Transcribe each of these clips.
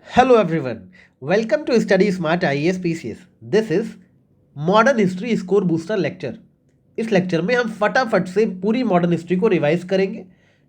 Hello everyone, welcome to Study Smart IAS PCS. This is modern history score booster lecture. इस lecture में हम फटाफट से पूरी मॉडर्न हिस्ट्री को रिवाइज करेंगे।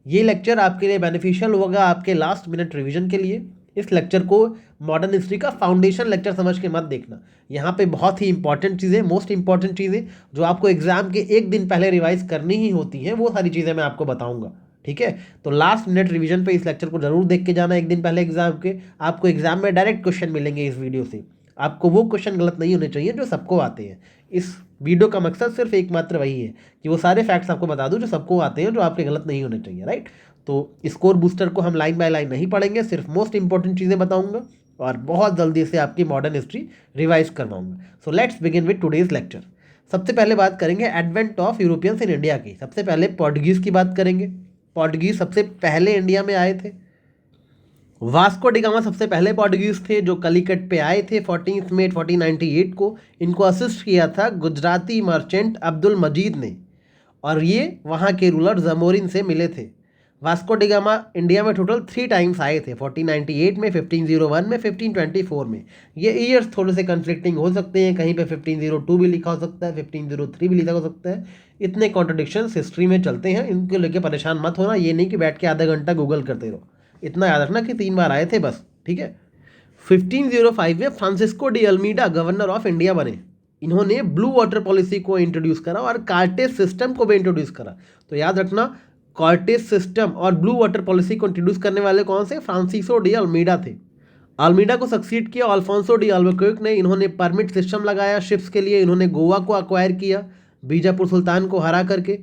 ये लेक्चर आपके लिए बेनिफिशियल होगा, आपके लास्ट मिनट रिवीजन के लिए। इस लेक्चर को मॉडर्न हिस्ट्री का फाउंडेशन लेक्चर समझ के मत देखना। यहाँ पे बहुत ही इंपॉर्टेंट चीज़ें, मोस्ट इंपॉर्टेंट चीज़ें जो आपको एग्जाम के एक दिन पहले रिवाइज करनी ही होती हैं, वो सारी चीज़ें मैं आपको बताऊँगा। ठीक है, तो लास्ट मिनट रिवीजन पे इस लेक्चर को जरूर देख के जाना एक दिन पहले एग्जाम के। आपको एग्जाम में डायरेक्ट क्वेश्चन मिलेंगे इस वीडियो से। आपको वो क्वेश्चन गलत नहीं होने चाहिए जो सबको आते हैं। इस वीडियो का मकसद सिर्फ एकमात्र वही है कि वो सारे फैक्ट्स आपको बता दूं जो सबको आते हैं, जो आपके गलत नहीं होने चाहिए, राइट। तो स्कोर बूस्टर को हम लाइन बाय लाइन नहीं पढ़ेंगे, सिर्फ मोस्ट इंपॉर्टेंट चीज़ें बताऊंगा और बहुत जल्दी से आपकी मॉडर्न हिस्ट्री रिवाइज करवाऊंगा। So let's begin with today's lecture. सबसे पहले बात करेंगे advent of Europeans in India की। सबसे पहले पोर्टुगीज़ की बात करेंगे। पोर्टुगीज़ सबसे पहले इंडिया में आए थे। वास्को डिगामा सबसे पहले पोर्टुगीज थे जो कलिकट पे आए थे 14 मई 1498 को। इनको असिस्ट किया था गुजराती मर्चेंट अब्दुल मजीद ने, और ये वहाँ के रूलर जमोरिन से मिले थे। वास्को डिगामा इंडिया में टोटल 3 टाइम्स आए थे, 1498 में, 1501 में, 1524 में। ये ईयर्स थोड़े से कन्फ्लिक्टिंग हो सकते हैं, कहीं पे 1502 भी लिखा हो सकता है, 1503 भी लिखा हो सकता है। इतने कॉन्ट्रडिक्शंस हिस्ट्री में चलते हैं, इनको लेके परेशान मत होना। ये नहीं कि बैठ के आधा घंटा गूगल करते रहो। इतना याद रखना कि 3 बार आए थे बस, ठीक है। 1505 में Francisco de Almeida governor of India बने। इन्होंने ब्लू वाटर पॉलिसी को इंट्रोड्यूस करा और कार्टेज सिस्टम को भी इंट्रोड्यूस करा। तो याद रखना, कार्टेज सिस्टम और ब्लू वाटर पॉलिसी को इंट्रोड्यूस करने वाले कौन से? फ्रांसिस्को डी अल्मीडा थे। अल्मीडा को सक्सीड किया अल्फोंसो डी अल्बुकर्क ने। इन्होंने परमिट सिस्टम लगाया शिप्स के लिए। इन्होंने गोवा को अक्वायर किया बीजापुर सुल्तान को हरा करके।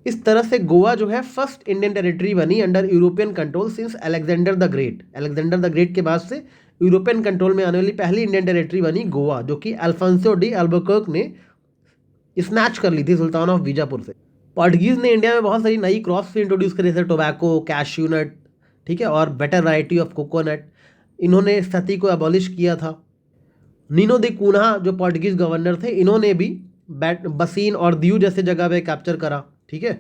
इस तरह से गोवा जो है फर्स्ट इंडियन टेरिटरी बनी under European control since Alexander the great. Alexander the great के बाद से यूरोपियन कंट्रोल में आने वाली पहली इंडियन टेरिटरी बनी गोवा, जो कि अल्फोंसो डी अल्बुकर्क ने स्नैच कर ली थी सुल्तान ऑफ बीजापुर से। पोर्टुगीज ने इंडिया में बहुत सारी नई क्रॉप्स इंट्रोड्यूस करी, जैसे टोबैको, कैश्यू नट, ठीक है, और बेटर वैरायटी ऑफ कोकोनट। इन्होंने सती को अबॉलिश किया था। नीनो दे कून्हा जो पोर्टुगीज गवर्नर थे, इन्होंने भी बसीन और दीव जैसे जगह पे कैप्चर करा, ठीक है।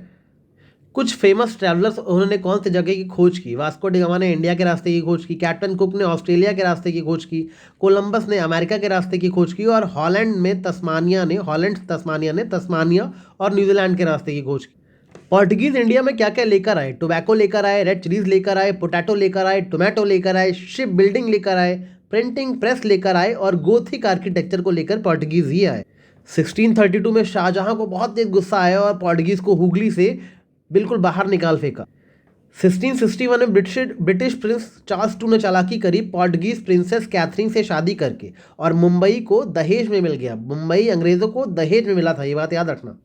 कुछ फेमस ट्रैवलर्स, उन्होंने कौन सी जगह की खोज की? वास्को डिगामा ने इंडिया के रास्ते की खोज की, कैप्टन कुक ने ऑस्ट्रेलिया के रास्ते की खोज की, कोलंबस ने अमेरिका के रास्ते की खोज की, और हॉलैंड तस्मानिया ने तस्मानिया और न्यूजीलैंड के रास्ते की खोज की। पोर्टुगीज इंडिया में क्या क्या लेकर आए? टोबैको लेकर आए, रेड चिलीज लेकर आए, पोटैटो लेकर आए, टोमेटो लेकर आए, शिप बिल्डिंग लेकर आए, प्रिंटिंग प्रेस लेकर आए, और गोथिक आर्किटेक्चर को लेकर पोर्टुगीज ही आए। 1632 में शाहजहां को बहुत तेज गुस्सा आया और पोर्टुगीज को हुगली से बिल्कुल बाहर निकाल फेंका। 1661 में ब्रिटिश प्रिंस चार्ल्स टू ने चालाकी करी पोर्टुगीज प्रिंसेस कैथरीन से शादी करके, और मुंबई को दहेज में मिल गया। मुंबई अंग्रेजों को दहेज में मिला था, ये बात याद रखना।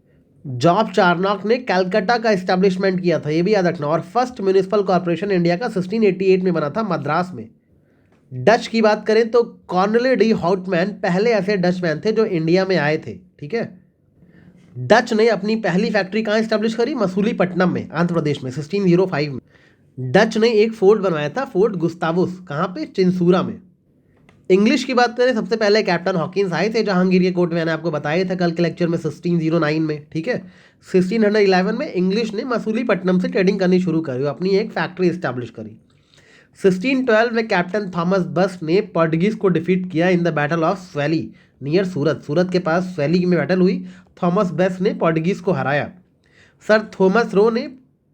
जॉब चार्नॉक ने कलकत्ता का इस्टेब्लिशमेंट किया था, ये भी याद रखना। और फर्स्ट म्यूनिसिपल कॉर्पोरेशन इंडिया का 1688 में बना था मद्रास में। डच की बात करें तो कॉर्नेले डी हाउटमैन पहले ऐसे डचमैन थे जो इंडिया में आए थे, ठीक है। डच ने अपनी पहली फैक्ट्री कहाँ स्टैब्लिश करी? मसूलीपट्टनम में, आंध्र प्रदेश में, 1605 में। डच ने एक फोर्ट बनवाया था, फोर्ट गुस्तावुस, कहाँ पे? चिंसूरा में। इंग्लिश की बात करें, सबसे पहले कैप्टन हॉकिंस आए थे जहांगीर के कोर्ट में, मैंने आपको बताया था कल के लेक्चर में, 1609 में, ठीक है। 1611 में इंग्लिश ने मसूलीपट्टनम से ट्रेडिंग करनी शुरू करी, अपनी एक फैक्ट्री स्टैब्लिश करी। 1612 में कैप्टन थॉमस बस ने पोर्टुगीज को डिफीट किया in the battle of Swally near Surat. Surat के पास स्वैली में बैटल हुई, थॉमस बेस ने पोर्टुगीज को हराया। सर थॉमस रो ने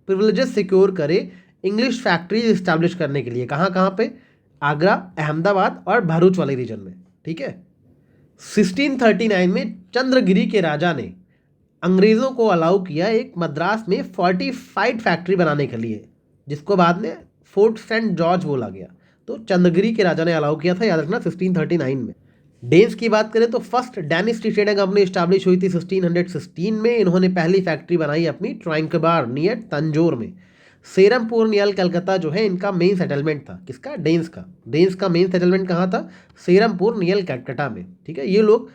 प्रिविलेजेस सिक्योर करे इंग्लिश फैक्ट्रीज इस्टेब्लिश करने के लिए। कहाँ कहाँ पे? आगरा, अहमदाबाद और भरूच वाले रीजन में, ठीक है। 1639 में चंद्रगिरी के राजा ने अंग्रेज़ों को अलाउ किया एक मद्रास में फोर्टिफाइड फैक्ट्री बनाने के लिए, जिसको बाद में फोर्ट सेंट जॉर्ज बोला गया। तो चंद्रगिरी के राजा ने अलाउ किया था, याद रखना, 1639 में। डेन्स की बात करें तो first Danish T trading company establish हुई थी 1616 में। इन्होंने पहली फैक्ट्री बनाई अपनी ट्रांकबार नियर तंजोर में। सेरमपुर नियर कलकत्ता जो है इनका मेन सेटलमेंट था। किसका? डेन्स का। डेन्स का मेन सेटलमेंट कहाँ था? सेरमपुर नियर कलकत्ता में, ठीक है। ये लोग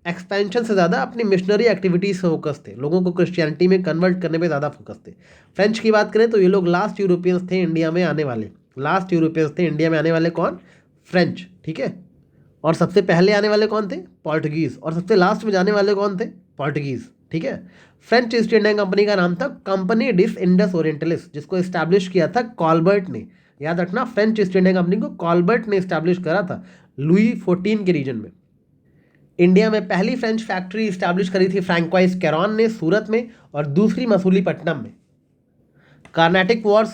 एक्सपेंशन से ज़्यादा अपनी मिशनरी एक्टिविटीज़ से फोकस थे, लोगों को क्रिश्चियनिटी में कन्वर्ट करने पे ज़्यादा फोकस थे। फ्रेंच की बात करें तो ये लोग लास्ट यूरोपियंस थे इंडिया में आने वाले। लास्ट यूरोपियंस थे इंडिया में आने वाले कौन? फ्रेंच, ठीक है। और सबसे पहले आने वाले कौन थे? पोर्टुगीज़। और सबसे लास्ट में जाने वाले कौन थे? पोर्टुगीज़, ठीक है। फ्रेंच ईस्ट इंडिया कंपनी का नाम था कंपनी डिस इंडस ओरिएंटलिस, जिसको इस्टेब्लिश किया था कॉल्बर्ट ने। याद रखना, फ्रेंच ईस्ट इंडिया कंपनी को कॉल्बर्ट ने इस्टेब्लिश करा था लुई 14 के रीजन में। इंडिया में पहली फ्रेंच फैक्ट्री इस्टेब्लिश करी थी फ्रैंकोइस कैरॉन ने सूरत में, और दूसरी मसूलीपट्टनम में। कार्नाटिक वॉर्स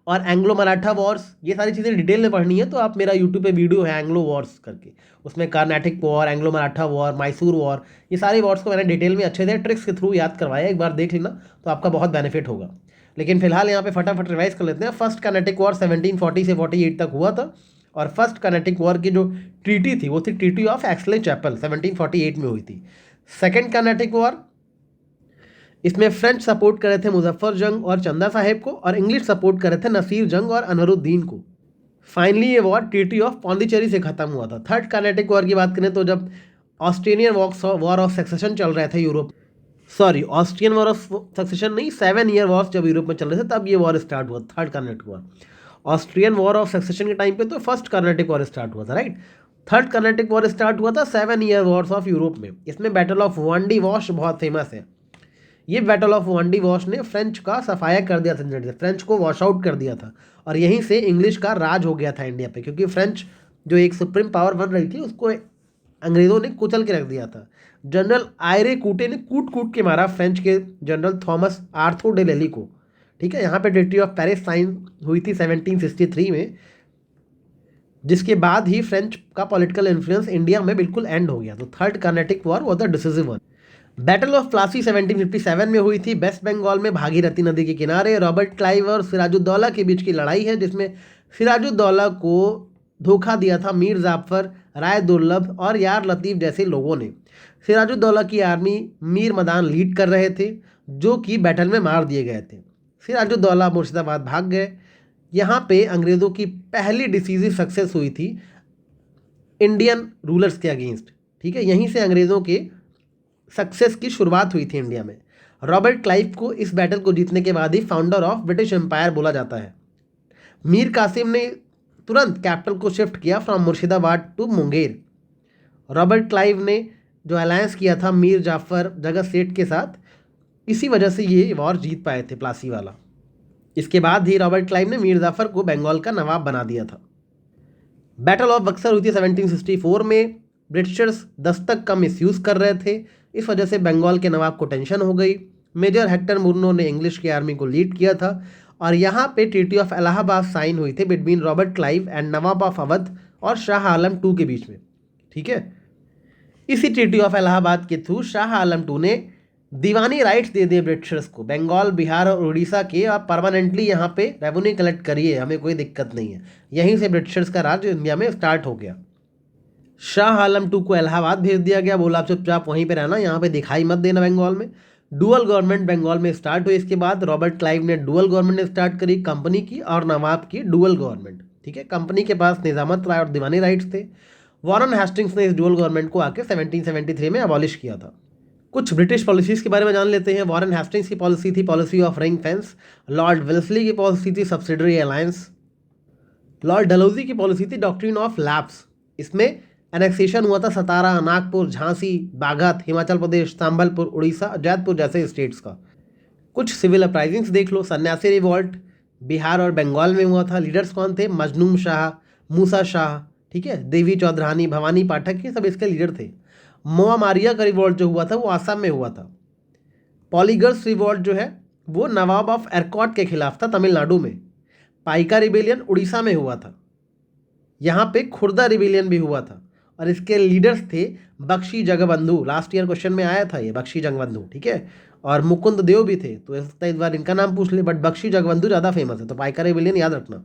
और एंग्लो मराठा वॉर्स, ये सारी चीज़ें डिटेल में पढ़नी है तो आप, मेरा यूट्यूब पे वीडियो है एंग्लो वॉर्स करके, उसमें Carnatic war, Anglo Maratha war, Mysore war, ये सारे वॉर्स को मैंने डिटेल में अच्छे से ट्रिक्स के थ्रू याद करवाया, एक बार देख लेना तो आपका बहुत बेनिफिट होगा। लेकिन फिलहाल यहाँ पे फटाफट रिवाइज कर लेते हैं। फर्स्ट कार्नाटिक वॉर 1740 से 48 तक हुआ था, और फर्स्ट कार्नाटिक वॉर की जो ट्रीटी थी वो थी ट्रीटी ऑफ एक्सले चैपल, 1748 में हुई थी। सेकेंड कार्नाटिक वॉर, इसमें फ्रेंच सपोर्ट कर रहे थे मुजफ्फर जंग और चंदा साहेब को, और इंग्लिश सपोर्ट कर रहे थे नसीर जंग और अनवरुद्दीन को। फाइनली ये वॉर ट्रीटी ऑफ पौंडीचेरी से खत्म हुआ था। थर्ड कार्नाटिक वॉर की बात करें तो जब ऑस्ट्रेलियन वॉर ऑफ सक्सेशन चल रहे थे Europe, sorry Austrian war of succession नहीं, 7 ईयर वॉर्स जब यूरोप में चल रहे थे तब ये वॉर स्टार्ट हुआ, third Carnatic war. Austrian war of succession के टाइम पे तो फर्स्ट कार्नाटिक वॉर स्टार्ट हुआ था, right. Third Carnatic war start हुआ था 7 ईयर वॉर्स ऑफ यूरोप में। इसमें बैटल ऑफ वांडी वॉश बहुत फेमस है। ये बैटल ऑफ वांडी वॉश ने फ्रेंच का सफाया कर दिया था, फ्रेंच को वॉश आउट कर दिया था, और यहीं से इंग्लिश का राज हो गया था इंडिया पे, क्योंकि फ्रेंच जो एक सुप्रीम पावर बन रही थी उसको अंग्रेज़ों ने कुचल के रख दिया था। जनरल आयरे कूटे ने कूट कूट के मारा फ्रेंच के जनरल थॉमस आर्थर डे लेली को, ठीक है। यहाँ पे ट्रीटी ऑफ पेरिस साइन हुई थी 1763 में, जिसके बाद ही फ्रेंच का पॉलिटिकल इन्फ्लुएंस इंडिया में बिल्कुल एंड हो गया। तो third Carnatic war was the decisive one. Battle of Plassey 1757 में हुई थी वेस्ट बंगाल में, भागीरथी नदी के किनारे। रॉबर्ट क्लाइव और सिराजुद्दौला के बीच की लड़ाई है, जिसमें सिराजुद्दौला को धोखा दिया था मीर जाफर, राय दुर्लभ और यार लतीफ़ जैसे लोगों ने। सिराजुद्दौला की आर्मी मीर मदान लीड कर रहे थे, जो कि बैटल में मार दिए गए थे। सिराजुद्दौला मुर्शिदाबाद भाग गए। यहाँ पे अंग्रेज़ों की पहली डिसीजिव सक्सेस हुई थी इंडियन रूलर्स के अगेंस्ट, ठीक है। यहीं से अंग्रेज़ों के सक्सेस की शुरुआत हुई थी इंडिया में। रॉबर्ट क्लाइव को इस बैटल को जीतने के बाद ही फाउंडर ऑफ ब्रिटिश एम्पायर बोला जाता है। मीर कासिम ने तुरंत कैपिटल को शिफ्ट किया from Murshidabad to Munger. Robert Clive ने जो अलायंस किया था मीर जाफर जगत सेठ के साथ, इसी वजह से ये वॉर जीत पाए थे, प्लासी वाला। इसके बाद ही रॉबर्ट क्लाइव ने मीर जाफर को बंगाल का नवाब बना दिया था। बैटल ऑफ बक्सर हुई थी 1764 में। ब्रिटिशर्स दस्तक का मिसयूज़ कर रहे थे, इस वजह से बंगाल के नवाब को टेंशन हो गई। मेजर हेक्टर मुर्नो ने इंग्लिश की आर्मी को लीड किया था, और यहाँ पे ट्रीटी ऑफ इलाहाबाद साइन हुई थी between Robert Clive and Nawab of Awadh और शाह आलम टू के बीच में, ठीक है। इसी ट्रीटी ऑफ इलाहाबाद के थ्रू शाह आलम टू ने दीवानी राइट्स दे दिए ब्रिटिशर्स को, बंगाल, बिहार और उड़ीसा के। आप परमानेंटली यहाँ पे रेवेन्यू कलेक्ट करिए, हमें कोई दिक्कत नहीं है। यहीं से ब्रिटिशर्स का राज इंडिया में स्टार्ट हो गया। शाह आलम टू को इलाहाबाद भेज दिया गया, बोला आप चुपचाप वहीं पे रहना, यहाँ पे दिखाई मत देना बंगाल में। डुअल गवर्नमेंट बंगाल में स्टार्ट हुई। इसके बाद रॉबर्ट क्लाइव ने डुअल गवर्नमेंट स्टार्ट करी, कंपनी की और नवाब की डुअल गवर्नमेंट, ठीक है। कंपनी के पास निजामत राय और दीवानी राइट्स थे। वॉरेन हेस्टिंग्स ने इस डुअल गवर्नमेंट को आके 1773 में अबॉलिश किया था। कुछ ब्रिटिश पॉलिसीज़ के बारे में जान लेते हैं। वॉरेन हेस्टिंग्स की पॉलिसी थी policy of ring fence. Lord Wellesley की पॉलिसी थी सब्सिडरी अलायंस। लॉर्ड डलहौजी की पॉलिसी थी डॉक्ट्रिन ऑफ लैप्स। इसमें एनेक्सेशन हुआ था सतारा, नागपुर, झांसी, बागत, हिमाचल प्रदेश, संबलपुर, उड़ीसा, जैतपुर जैसे स्टेट्स का। कुछ सिविल अपराइजिंग्स देख लो। सन्यासी रिवॉल्ट बिहार और बंगाल में हुआ था। लीडर्स कौन थे? मजनूम शाह, मूसा शाह, ठीक है, देवी चौधरानी, भवानी पाठक, ये सब इसके लीडर थे। मोआ मारिया का रिवॉल्ट जो हुआ था वो आसाम में हुआ था। पॉलीगर्स रिवॉल्ट जो है वो नवाब ऑफ एरकॉट के खिलाफ था तमिलनाडु में। पाइका रिबेलियन उड़ीसा में हुआ था। यहाँ पे खुर्दा रिबेलियन भी हुआ था, और इसके लीडर्स थे Bakshi Jagabandhu. Last year question में आया था ये बख्शी जगबंधु, ठीक है। और मुकुंद देव भी थे, तो इस बार इनका नाम पूछ ले, बट बख्शी जगबंधु ज़्यादा फेमस है, तो पाइका रिबेलियन याद रखना।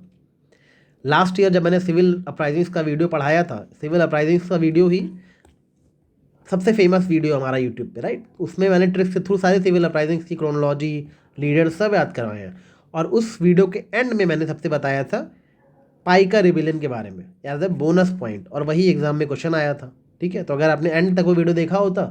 लास्ट ईयर जब मैंने सिविल अपराइजिंग्स का वीडियो पढ़ाया था, सिविल अपराइजिंग्स का वीडियो ही सबसे फेमस वीडियो हमारा यूट्यूब पे, राइट। उसमें मैंने ट्रिक्स के थ्रू सारे सिविल अपराइजिंग्स की क्रोनोलॉजी, लीडर सब याद करवाए हैं। और उस वीडियो के एंड में मैंने सबसे बताया था पाइका रिबेलियन के बारे में एज ए बोनस पॉइंट, और वही एग्जाम में क्वेश्चन आया था, ठीक है। तो अगर आपने एंड तक वो वीडियो देखा होता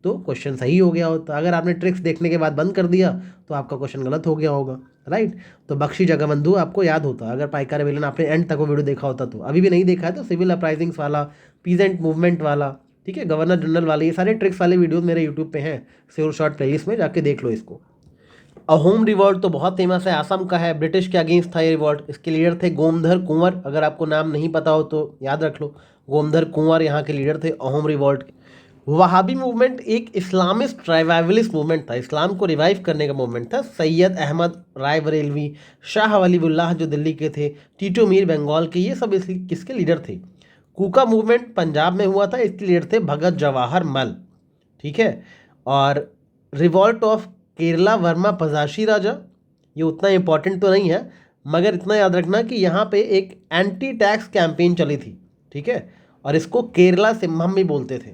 तो क्वेश्चन सही हो गया होता। अगर आपने ट्रिक्स देखने के बाद बंद कर दिया तो आपका क्वेश्चन गलत हो गया होगा, राइट। तो बख्शी जगबंधु आपको याद होता अगर पाइका रिबेलियन आपने एंड तक वो वीडियो देखा होता तो। अभी भी नहीं देखा है तो सिविल अपराइजिंग्स वाला, पीजेंट मूवमेंट वाला, ठीक है, गवर्नर जनरल वाले, ये सारे ट्रिक्स वाले वीडियोस मेरे यूट्यूब पे हैं, सिविल शॉर्ट प्लेलिस्ट में, जाके देख लो इसको। अहोम रिवॉल्ट तो बहुत फेमस है, आसाम का है, ब्रिटिश के अगेंस्ट था ये रिवॉल्ट। इसके लीडर थे गोमधर कुंवर, अगर आपको नाम नहीं पता हो तो याद रख लो, गोमधर कुंवर यहाँ के लीडर थे अहोम रिवॉल्ट के। वहाबी मूवमेंट एक इस्लामिस्ट रिवाइवलिस्ट मूवमेंट था, इस्लाम को रिवाइव करने का मूवमेंट था। सैयद अहमद राय बरेलवी, शाह वलीउल्लाह जो दिल्ली के थे, टीटू मीर बंगाल के, ये सब किसके लीडर थे। कूका मूवमेंट पंजाब में हुआ था, इसके लीडर थे भगत जवाहर मल, ठीक है। और रिवॉल्ट ऑफ केरला वर्मा पजाशी राजा, ये उतना इंपॉर्टेंट तो नहीं है, मगर इतना याद रखना कि यहाँ पे एक एंटी टैक्स कैंपेन चली थी, ठीक है, और इसको केरला सिम्हम भी बोलते थे।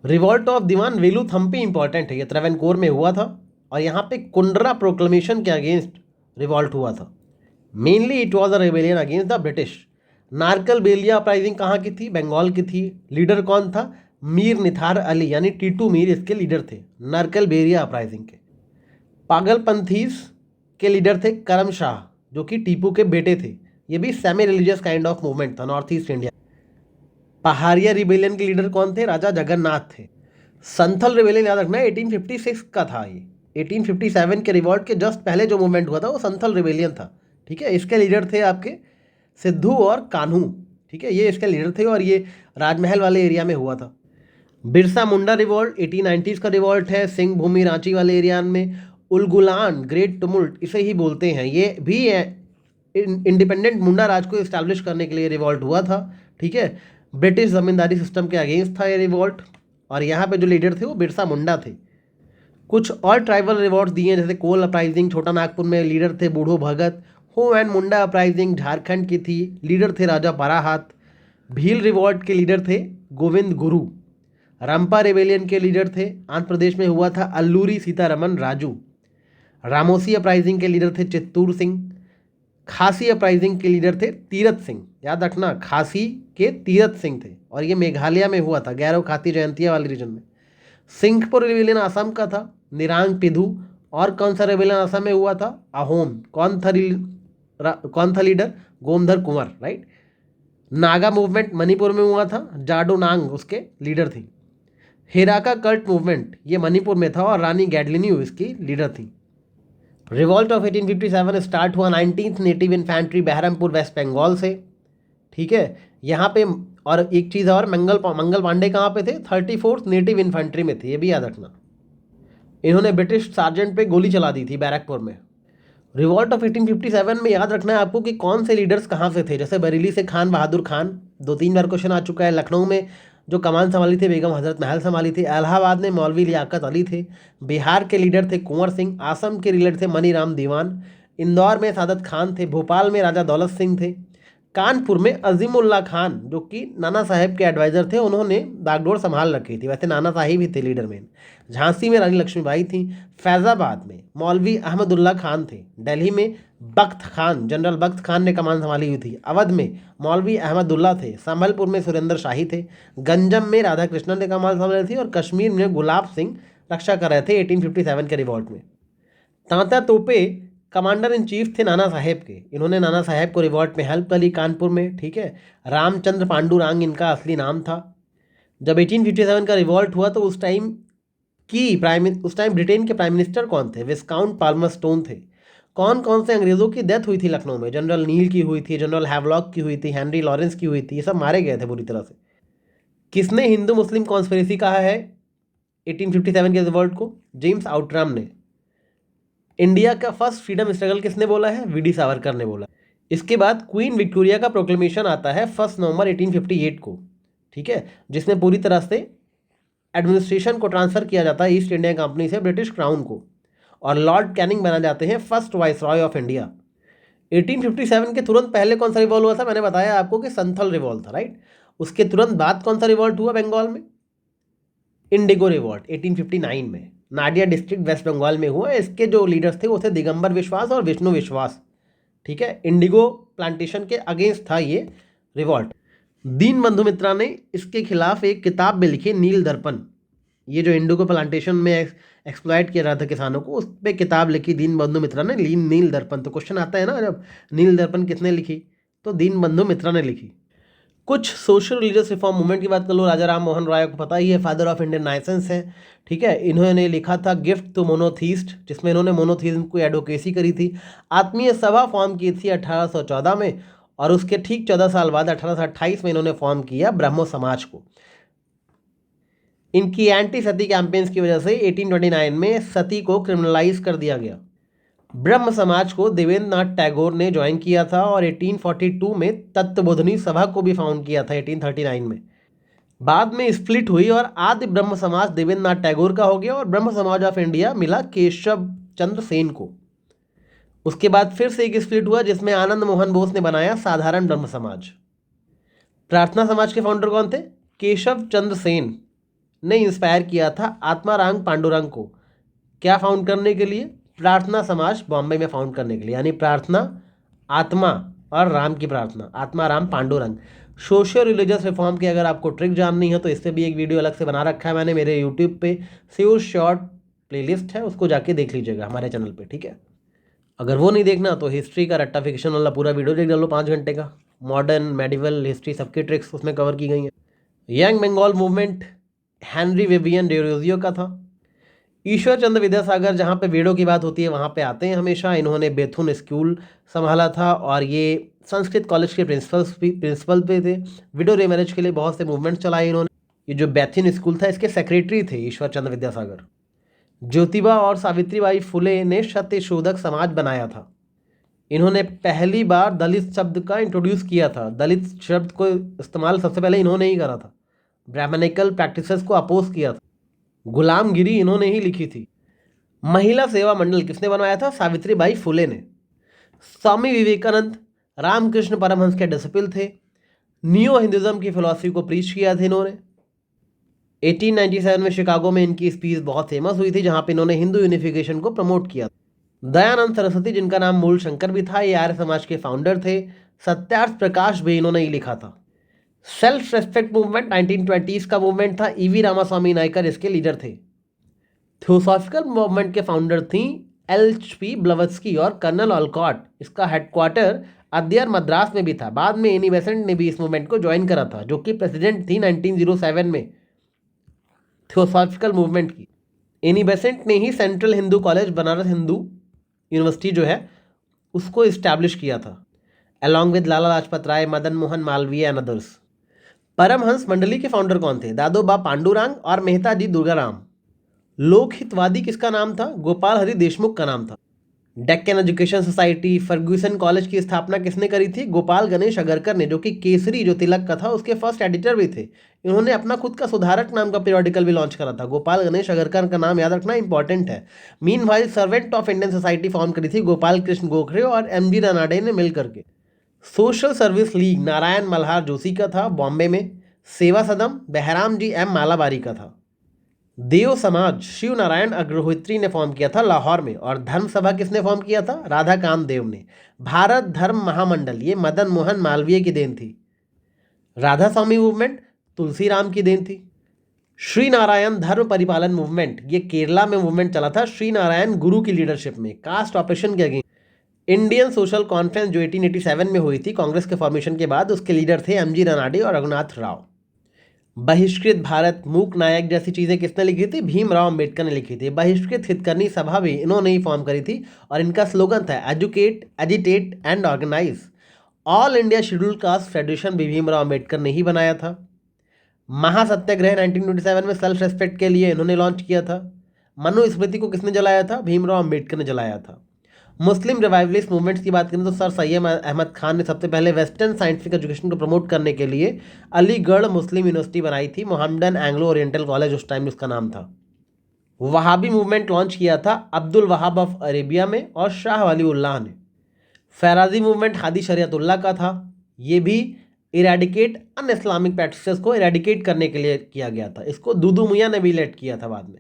Revolt of Dewan Velu Thampi important है, ये त्रवणकोर में हुआ था, और यहाँ पे कुंडरा प्रोक्लेमेशन के अगेंस्ट रिवॉल्ट हुआ था। Mainly it was a rebellion against the British. Narkelberia uprising कहाँ की थी, बंगाल की थी। लीडर कौन था, मीर निथार अली यानी टीटू मीर इसके लीडर थे, नारकल बेरिया अपराइजिंग के। पागलपंथीज के लीडर थे करम शाह, जो कि टीपू के बेटे थे। ये भी semi religious kind of movement था, नॉर्थ ईस्ट इंडिया। पहाड़िया रिबेलियन के लीडर कौन थे, राजा जगन्नाथ थे। संथल रिबेलियन याद रखना है 1856 का था ये। 1857 के रिवॉल्ट के जस्ट पहले जो मूवमेंट हुआ था वो संथल रिबेलियन था, ठीक है। इसके लीडर थे आपके सिद्धू और कान्हू, ठीक है, ये इसके लीडर थे, और ये राजमहल वाले एरिया में हुआ था। बिरसा मुंडा रिवॉल्ट 1890s का रिवॉल्ट है, सिंह भूमि रांची वाले एरिया में। उलगुलान ग्रेट टुमुल्ट इसे ही बोलते हैं, ये भी इंडिपेंडेंट मुंडा राज को इस्टेब्लिश करने के लिए रिवॉल्ट हुआ था, ठीक है। ब्रिटिश जमींदारी सिस्टम के अगेंस्ट था ये रिवॉल्ट, और यहाँ पे जो लीडर थे वो बिरसा मुंडा थे। कुछ और ट्राइबल रिवॉल्ट दिए, जैसे कोल अपराइजिंग छोटा नागपुर में, लीडर थे बूढ़ो भगत। हो एंड मुंडा अपराइजिंग झारखंड की थी, लीडर थे राजा पराहात। भील रिवॉल्ट के लीडर थे गोविंद गुरु। रंपा रेबेलियन के लीडर थे, आंध्र प्रदेश में हुआ था, अल्लूरी सीतारमन राजू। रामोसी अपराइजिंग के लीडर थे चित्तूर सिंह। खासी अपराइजिंग के लीडर थे तीरथ सिंह, याद रखना खासी के तीरथ सिंह थे, और ये मेघालय में हुआ था, गैरो खाती जयंतिया वाले रीजन में। सिंहपुर रेबेलियन आसाम का था, निरांग पिधू। और कौन सा रेबेलियन आसाम में हुआ था, अहोम। कौन था लीडर, गोमधर कुंवर, राइट। नागा मूवमेंट मणिपुर में हुआ था, जाडो नांग उसके लीडर थी। हेराका कल्ट मूवमेंट ये मणिपुर में था, और रानी गैडलिन्यू इसकी लीडर थी। रिवॉल्ट ऑफ 1857 स्टार्ट हुआ 19th नेटिव इन्फेंट्री बहरमपुर वेस्ट बंगाल से, ठीक है। यहाँ पे और एक चीज़ और, मंगल पांडे कहाँ पे थे, 34th नेटिव इन्फेंट्री में थे, ये भी याद रखना। इन्होंने ब्रिटिश सार्जेंट पे गोली चला दी थी बैरकपुर में। रिवॉल्ट ऑफ 1857 में याद रखना है आपको कि कौन से लीडर्स कहाँ से थे, जैसे बरेली से खान बहादुर खान, 2-3 बार क्वेश्चन आ चुका है। लखनऊ में जो कमान संभाली थी बेगम हजरत महल संभाली थी। इलाहाबाद में मौलवी लियाकत अली थे। बिहार के लीडर थे कुंवर सिंह। आसम के लीडर थे मनी राम दीवान। इंदौर में सादत खान थे। भोपाल में राजा दौलत सिंह थे। कानपुर में अजीमुल्ला खान जो कि नाना साहेब के एडवाइज़र थे, उन्होंने बागडोर संभाल रखी थी, वैसे नाना साहिब ही थे लीडर में। झांसी में रानी लक्ष्मीबाई थी। फैज़ाबाद में मौलवी अहमदुल्ला खान थे। दिल्ली में बख्त खान, जनरल बख्त खान ने कमान संभाली हुई थी। अवध में मौलवी अहमदुल्ला थे। संबलपुर में सुरेंद्र शाही थे। गंजम में राधा कृष्णन ने कमान संभाली थी, और कश्मीर में गुलाब सिंह रक्षा कर रहे थे 1857 के रिवॉल्ट में। तांता तोपे कमांडर इन चीफ थे नाना साहेब के, इन्होंने नाना साहेब को रिवॉल्ट में हेल्प करी कानपुर में, ठीक है। रामचंद्र पांडुरांग इनका असली नाम था। जब 1857 का रिवॉल्ट हुआ तो उस टाइम ब्रिटेन के प्राइम मिनिस्टर कौन थे, विस्काउंट पाल्मरस्टोन थे। कौन कौन से अंग्रेजों की डेथ हुई थी लखनऊ में, जनरल नील की हुई थी, जनरल हैवलॉक की हुई थी, हेनरी लॉरेंस की हुई थी, ये सब मारे गए थे बुरी तरह से। किसने हिंदू मुस्लिम कॉन्स्पिरेसी कहा है 1857 के रिवॉल्ट को, जेम्स आउटरम ने। इंडिया का फर्स्ट फ्रीडम स्ट्रगल किसने बोला है, वीडी सावरकर ने बोला। इसके बाद क्वीन विक्टोरिया का प्रोक्लेमेशन आता है 1 नवंबर 1858 को, ठीक है, जिसमें पूरी तरह से एडमिनिस्ट्रेशन को ट्रांसफर किया जाता है ईस्ट इंडिया कंपनी से ब्रिटिश क्राउन को, और लॉर्ड कैनिंग बना जाते हैं फर्स्ट वाइसरॉय ऑफ इंडिया। 1857 के तुरंत पहले कौन सा रिवॉल्ट हुआ था, मैंने बताया आपको कि संथल रिवॉल्ट था, राइट। उसके तुरंत बाद कौन सा रिवॉल्ट हुआ बंगाल में, इंडिगो रिवॉल्ट 1859 में, नाडिया डिस्ट्रिक्ट वेस्ट बंगाल में हुआ। इसके जो लीडर्स थे वो थे दिगंबर विश्वास और विष्णु विश्वास, ठीक है। इंडिगो प्लांटेशन के अगेंस्ट था ये रिवॉल्ट। दीन बंधु मित्रा ने इसके खिलाफ एक किताब भी लिखी, नील दर्पण। ये जो इंडिगो प्लांटेशन में एक्सप्लॉइट किया रहा था किसानों को, उस पर किताब लिखी दीन बंधु मित्रा ने, नील दर्पण। तो क्वेश्चन आता है ना, जब नील दर्पण किसने लिखी, तो दीन बंधु मित्रा ने लिखी। कुछ सोशल रिलीजियस रिफॉर्म मूवमेंट की बात कर लो, राजा राम मोहन राय को पता ही है, फादर ऑफ इंडियन नाइसेंस है, ठीक है। इन्होंने लिखा था गिफ्ट टू मोनोथीस्ट, जिसमें इन्होंने मोनोथीज्म को एडवोकेसी करी थी। आत्मीय सभा फॉर्म की थी 1814 में, और उसके ठीक 14 साल बाद 1828 में इन्होंने फॉर्म किया ब्रह्मो समाज को। इनकी एंटी सती कैंपेन्स की वजह से 1829 में सती को क्रिमिनलाइज कर दिया गया। ब्रह्म समाज को देवेंद्र नाथ टैगोर ने ज्वाइन किया था और 1842 में तत्वबोधिनी सभा को भी फाउंड किया था 1839 में। बाद में स्प्लिट हुई और आदि ब्रह्म समाज देवेंद्र नाथ टैगोर का हो गया और ब्रह्म समाज ऑफ इंडिया मिला केशव चंद्र सेन को। उसके बाद फिर से एक स्प्लिट हुआ जिसमें आनंद मोहन बोस ने बनाया साधारण ब्रह्म समाज। प्रार्थना समाज के फाउंडर कौन थे? केशव चंद्र सेन ने इंस्पायर किया था आत्माराम पांडुरंग को, क्या फाउंड करने के लिए? प्रार्थना समाज बॉम्बे में फाउंड करने के लिए, यानी प्रार्थना, आत्मा और राम की प्रार्थना, Atmaram Pandurang. Social religious reform की अगर आपको ट्रिक जाननी है तो इस पर भी एक वीडियो अलग से बना रखा है मैंने मेरे यूट्यूब पे, श्योर शॉर्ट प्लेलिस्ट है, उसको जाके देख लीजिएगा हमारे चैनल पे, ठीक है। अगर वो नहीं देखना तो हिस्ट्री का रट्टा फिक्शन वाला पूरा वीडियो देख लो 5 घंटे का, मॉडर्न मेडिवल हिस्ट्री सबकी ट्रिक्स उसमें कवर की गई हैं। Young Bengal movement Henry Vivian Derozio का था। ईश्वर चंद्र विद्यासागर, जहाँ पे वेड़ों की बात होती है वहाँ पे आते हैं हमेशा, इन्होंने बेथुन स्कूल संभाला था और ये संस्कृत कॉलेज के प्रिंसिपल पे थे। विडो रीमैरिज के लिए बहुत से मूवमेंट चलाए इन्होंने। ये जो बेथुन स्कूल था इसके सेक्रेटरी थे ईश्वर चंद्र विद्यासागर। ज्योतिबा और सावित्रीबाई फुले ने सत्य शोधक समाज बनाया था। इन्होंने पहली बार दलित शब्द का इंट्रोड्यूस किया था। दलित शब्द को इस्तेमाल सबसे पहले इन्होंने ही करा था। ब्राह्मणिकल प्रैक्टिसेस को अपोज किया था। गुलामगिरी इन्होंने ही लिखी थी। महिला सेवा मंडल किसने बनवाया था? सावित्रीबाई फुले ने। स्वामी विवेकानंद रामकृष्ण परमहंस के डिसिपल थे। न्यू हिंदुज्म की फिलॉसफी को प्रीच किया था इन्होंने। 1897 में शिकागो में इनकी स्पीच बहुत फेमस हुई थी जहां पे इन्होंने हिंदू यूनिफिकेशन को प्रमोट किया। दयानंद सरस्वती, जिनका नाम मूल शंकर भी था, ये आर्य समाज के फाउंडर थे। सत्यार्थ प्रकाश भी इन्होंने ही लिखा था। सेल्फ रेस्पेक्ट मूवमेंट 1920s का मूवमेंट था। ईवी रामास्वामी नायकर इसके लीडर थे। थियोसॉफिकल मूवमेंट के फाउंडर थी एच.पी. ब्लवत्स्की और कर्नल ऑलकॉट। इसका हेडक्वार्टर अद्यर मद्रास में भी था। बाद में एनी बेसेंट ने भी इस मूवमेंट को ज्वाइन करा था, जो कि प्रेसिडेंट थी 1907 में थियोसॉफिकल मूवमेंट की। एनी बेसेंट ने ही central Hindu college, Banaras Hindu university जो है, उसको इस्टेब्लिश किया था, along with Lala Lajpat Rai, Madan Mohan Malaviya and others. Paramhansa Mandali के फाउंडर कौन थे? दादोबा पांडुरंग और मेहता जी दुर्गाराम। लोकहितवादी किसका नाम था? गोपाल हरि देशमुख का नाम था। Deccan Education Society, Fergusson College की स्थापना किसने करी थी? गोपाल गणेश अगरकर ने, जो कि केसरी जो तिलक का था उसके फर्स्ट एडिटर भी थे। इन्होंने अपना खुद का सुधारक नाम का पीरियोडिकल भी लॉन्च करा था। गोपाल गणेश अगरकर का नाम याद रखना इंपॉर्टेंट है। Meanwhile servant of Indian society form करी थी गोपाल कृष्ण गोखले और एम.जी. रानाडे ने मिल करके। Social service league Narayan Malhar Joshi का था, बॉम्बे में। सेवा सदन बहराम जी एम मालाबारी का था। देव समाज शिव नारायण अग्रहोत्री ने फॉर्म किया था लाहौर में। और धर्म सभा किसने फॉर्म किया था? राधा कांत देव ने। भारत धर्म महामंडल ये मदन मोहन मालवीय की देन थी। राधा स्वामी मूवमेंट तुलसी राम की देन थी। श्री नारायण धर्म परिपालन मूवमेंट ये केरला में मूवमेंट चला था श्री नारायण गुरु की लीडरशिप में, कास्ट ऑपरेशन के अगेंस्ट। इंडियन सोशल कॉन्फ्रेंस जो 1887 में हुई थी कांग्रेस के फॉर्मेशन के बाद, उसके लीडर थे एम.जी. रानाडे और रघुनाथ राव। बहिष्कृत भारत, मूक नायक जैसी चीज़ें किसने लिखी थी? भीमराव अंबेडकर ने लिखी थी। बहिष्कृत हितकर्नी सभा भी इन्होंने ही फॉर्म करी थी और इनका स्लोगन था educate, agitate and organise. All India Scheduled Caste Federation भी भीमराव अंबेडकर ने ही बनाया था। महासत्याग्रह 1927 में सेल्फ रेस्पेक्ट के लिए इन्होंने लॉन्च किया था। मनुस्मृति को किसने जलाया था? भीमराव अंबेडकर ने जलाया था। मुस्लिम रिवाइवलिस्ट मूवमेंट्स की बात करें तो सर सैयद अहमद खान ने सबसे पहले वेस्टर्न साइंटिफिक एजुकेशन को प्रमोट करने के लिए अलीगढ़ मुस्लिम यूनिवर्सिटी बनाई थी। मोहम्मदन एंग्लो ओरिएंटल कॉलेज उस टाइम उसका नाम था। वहाबी मूवमेंट लॉन्च किया था अब्दुल वहाब ऑफ अरेबिया में और शाह वलीउल्लाह ने। फैराजी मूवमेंट हादी शरीयतुल्लाह का था। ये भी इरेडिकेट अन इस्लामिक प्रैक्टिसेस को इरेडिकेट करने के लिए किया गया था। इसको दूदू मियाँ ने भी लेड किया था बाद में।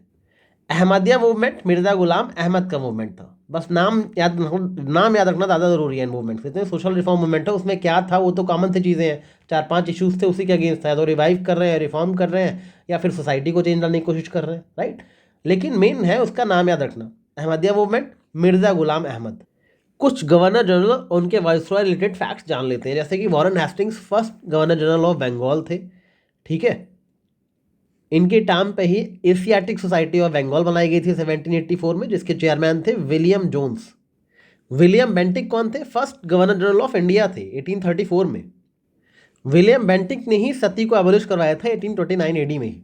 अहमदिया मूवमेंट मिर्ज़ा गुलाम अहमद का मूवमेंट था। बस नाम याद रखना ज़्यादा ज़रूरी है इन मूवमेंट से। सोशल रिफॉर्म मूवमेंट है, उसमें क्या था वो तो कॉमन सी चीज़ें हैं, 4-5 इश्यूज थे उसी के अगेंस्ट था। तो रिवाइव कर रहे हैं, रिफॉर्म कर रहे हैं, या फिर सोसाइटी को चेंज लाने की कोशिश कर रहे हैं, राइट। लेकिन मेन है उसका नाम याद रखना, अहमदिया मूवमेंट मिर्ज़ा गुलाम अहमद। कुछ गवर्नर जनरल और उनके वाइसरॉय रिलेटेड फैक्ट्स जान लेते हैं, जैसे कि Warren Hastings first governor general of Bengal थे। ठीक है, इनके टाइम पे ही एशियाटिक सोसाइटी ऑफ बंगाल बनाई गई थी 1784 में, जिसके चेयरमैन थे विलियम जोन्स। विलियम बेंटिक कौन थे? First governor general of India थे 1834 में। विलियम बेंटिक ने ही सती को एबोलिश करवाया था 1829 एडी में ही।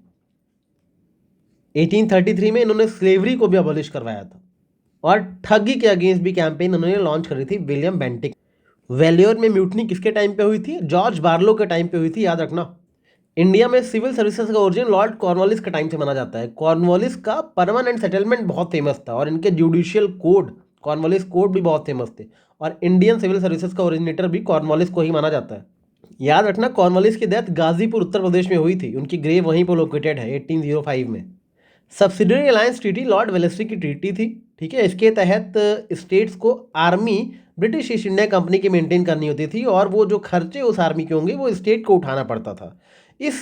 1833 में इन्होंने स्लेवरी को भी एबोलिश करवाया था, और ठगी के अगेंस्ट भी कैंपेन उन्होंने लॉन्च करी थी विलियम बेंटिक। वेल्योर में म्यूटनी किसके टाइम पे हुई थी? जॉर्ज बार्लो के टाइम पे हुई थी, याद रखना। इंडिया में सिविल सर्विसेज का ओरिजिन लॉर्ड कॉर्नवालिस के टाइम से माना जाता है। कॉर्नवालिस का परमानेंट सेटलमेंट बहुत फेमस था, और इनके जुडिशियल कोड, कॉर्नवालिस कोड भी बहुत फेमस थे, और इंडियन सिविल सर्विसेज का ओरिजिनेटर भी कॉर्नवालिस को ही माना जाता है। याद रखना, कॉर्नवालिस की डेथ गाजीपुर उत्तर प्रदेश में हुई थी, उनकी ग्रेव वहीं पर लोकेटेड है 1805 में। Subsidiary alliance treaty Lord Wellesley की ट्रीटी थी। ठीक है, इसके तहत स्टेट्स को army British east India company की मेंटेन करनी होती थी, और वो जो खर्चे उस आर्मी के होंगे वो स्टेट को उठाना पड़ता था। इस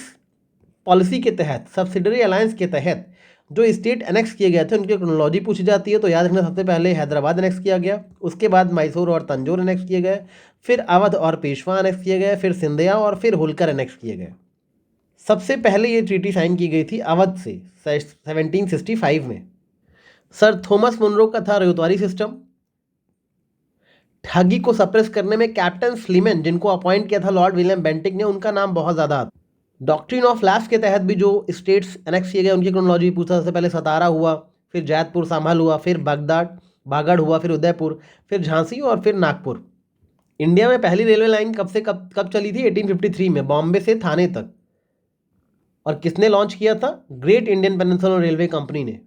पॉलिसी के तहत, सब्सिडरी अलायंस के तहत जो स्टेट एनेक्स किए गए थे उनकी क्रोनोलॉजी पूछी जाती है, तो याद रखना, सबसे पहले हैदराबाद एनेक्स किया गया, उसके बाद मैसूर और तंजौर एनेक्स किए गए, फिर अवध और पेशवा एनेक्स किए गए, फिर सिंधिया और फिर होलकर एनेक्स किए गए। सबसे पहले ये ट्रीटी साइन की गई थी अवध से 1765 में। सर थॉमस मुनरो का था रेगुलेटरी सिस्टम। ठगी को सप्रेस करने में कैप्टन स्लीमन, जिनको अपॉइंट किया था लॉर्ड विलियम बेंटिक ने, उनका नाम बहुत ज़्यादा आता। डॉक्ट्रिन ऑफ लैप्स के तहत भी जो स्टेट्स एनेक्स किए गए उनकी क्रोनोलॉजी पूछा। सबसे पहले सतारा हुआ, फिर जैतपुर संभल हुआ, फिर बगदाद बागड़ हुआ, फिर उदयपुर, फिर झांसी और फिर नागपुर। इंडिया में पहली रेलवे लाइन कब से कब चली थी? 1853 में, बॉम्बे से थाने तक। और किसने लॉन्च किया था? Great Indian peninsular railway company ने।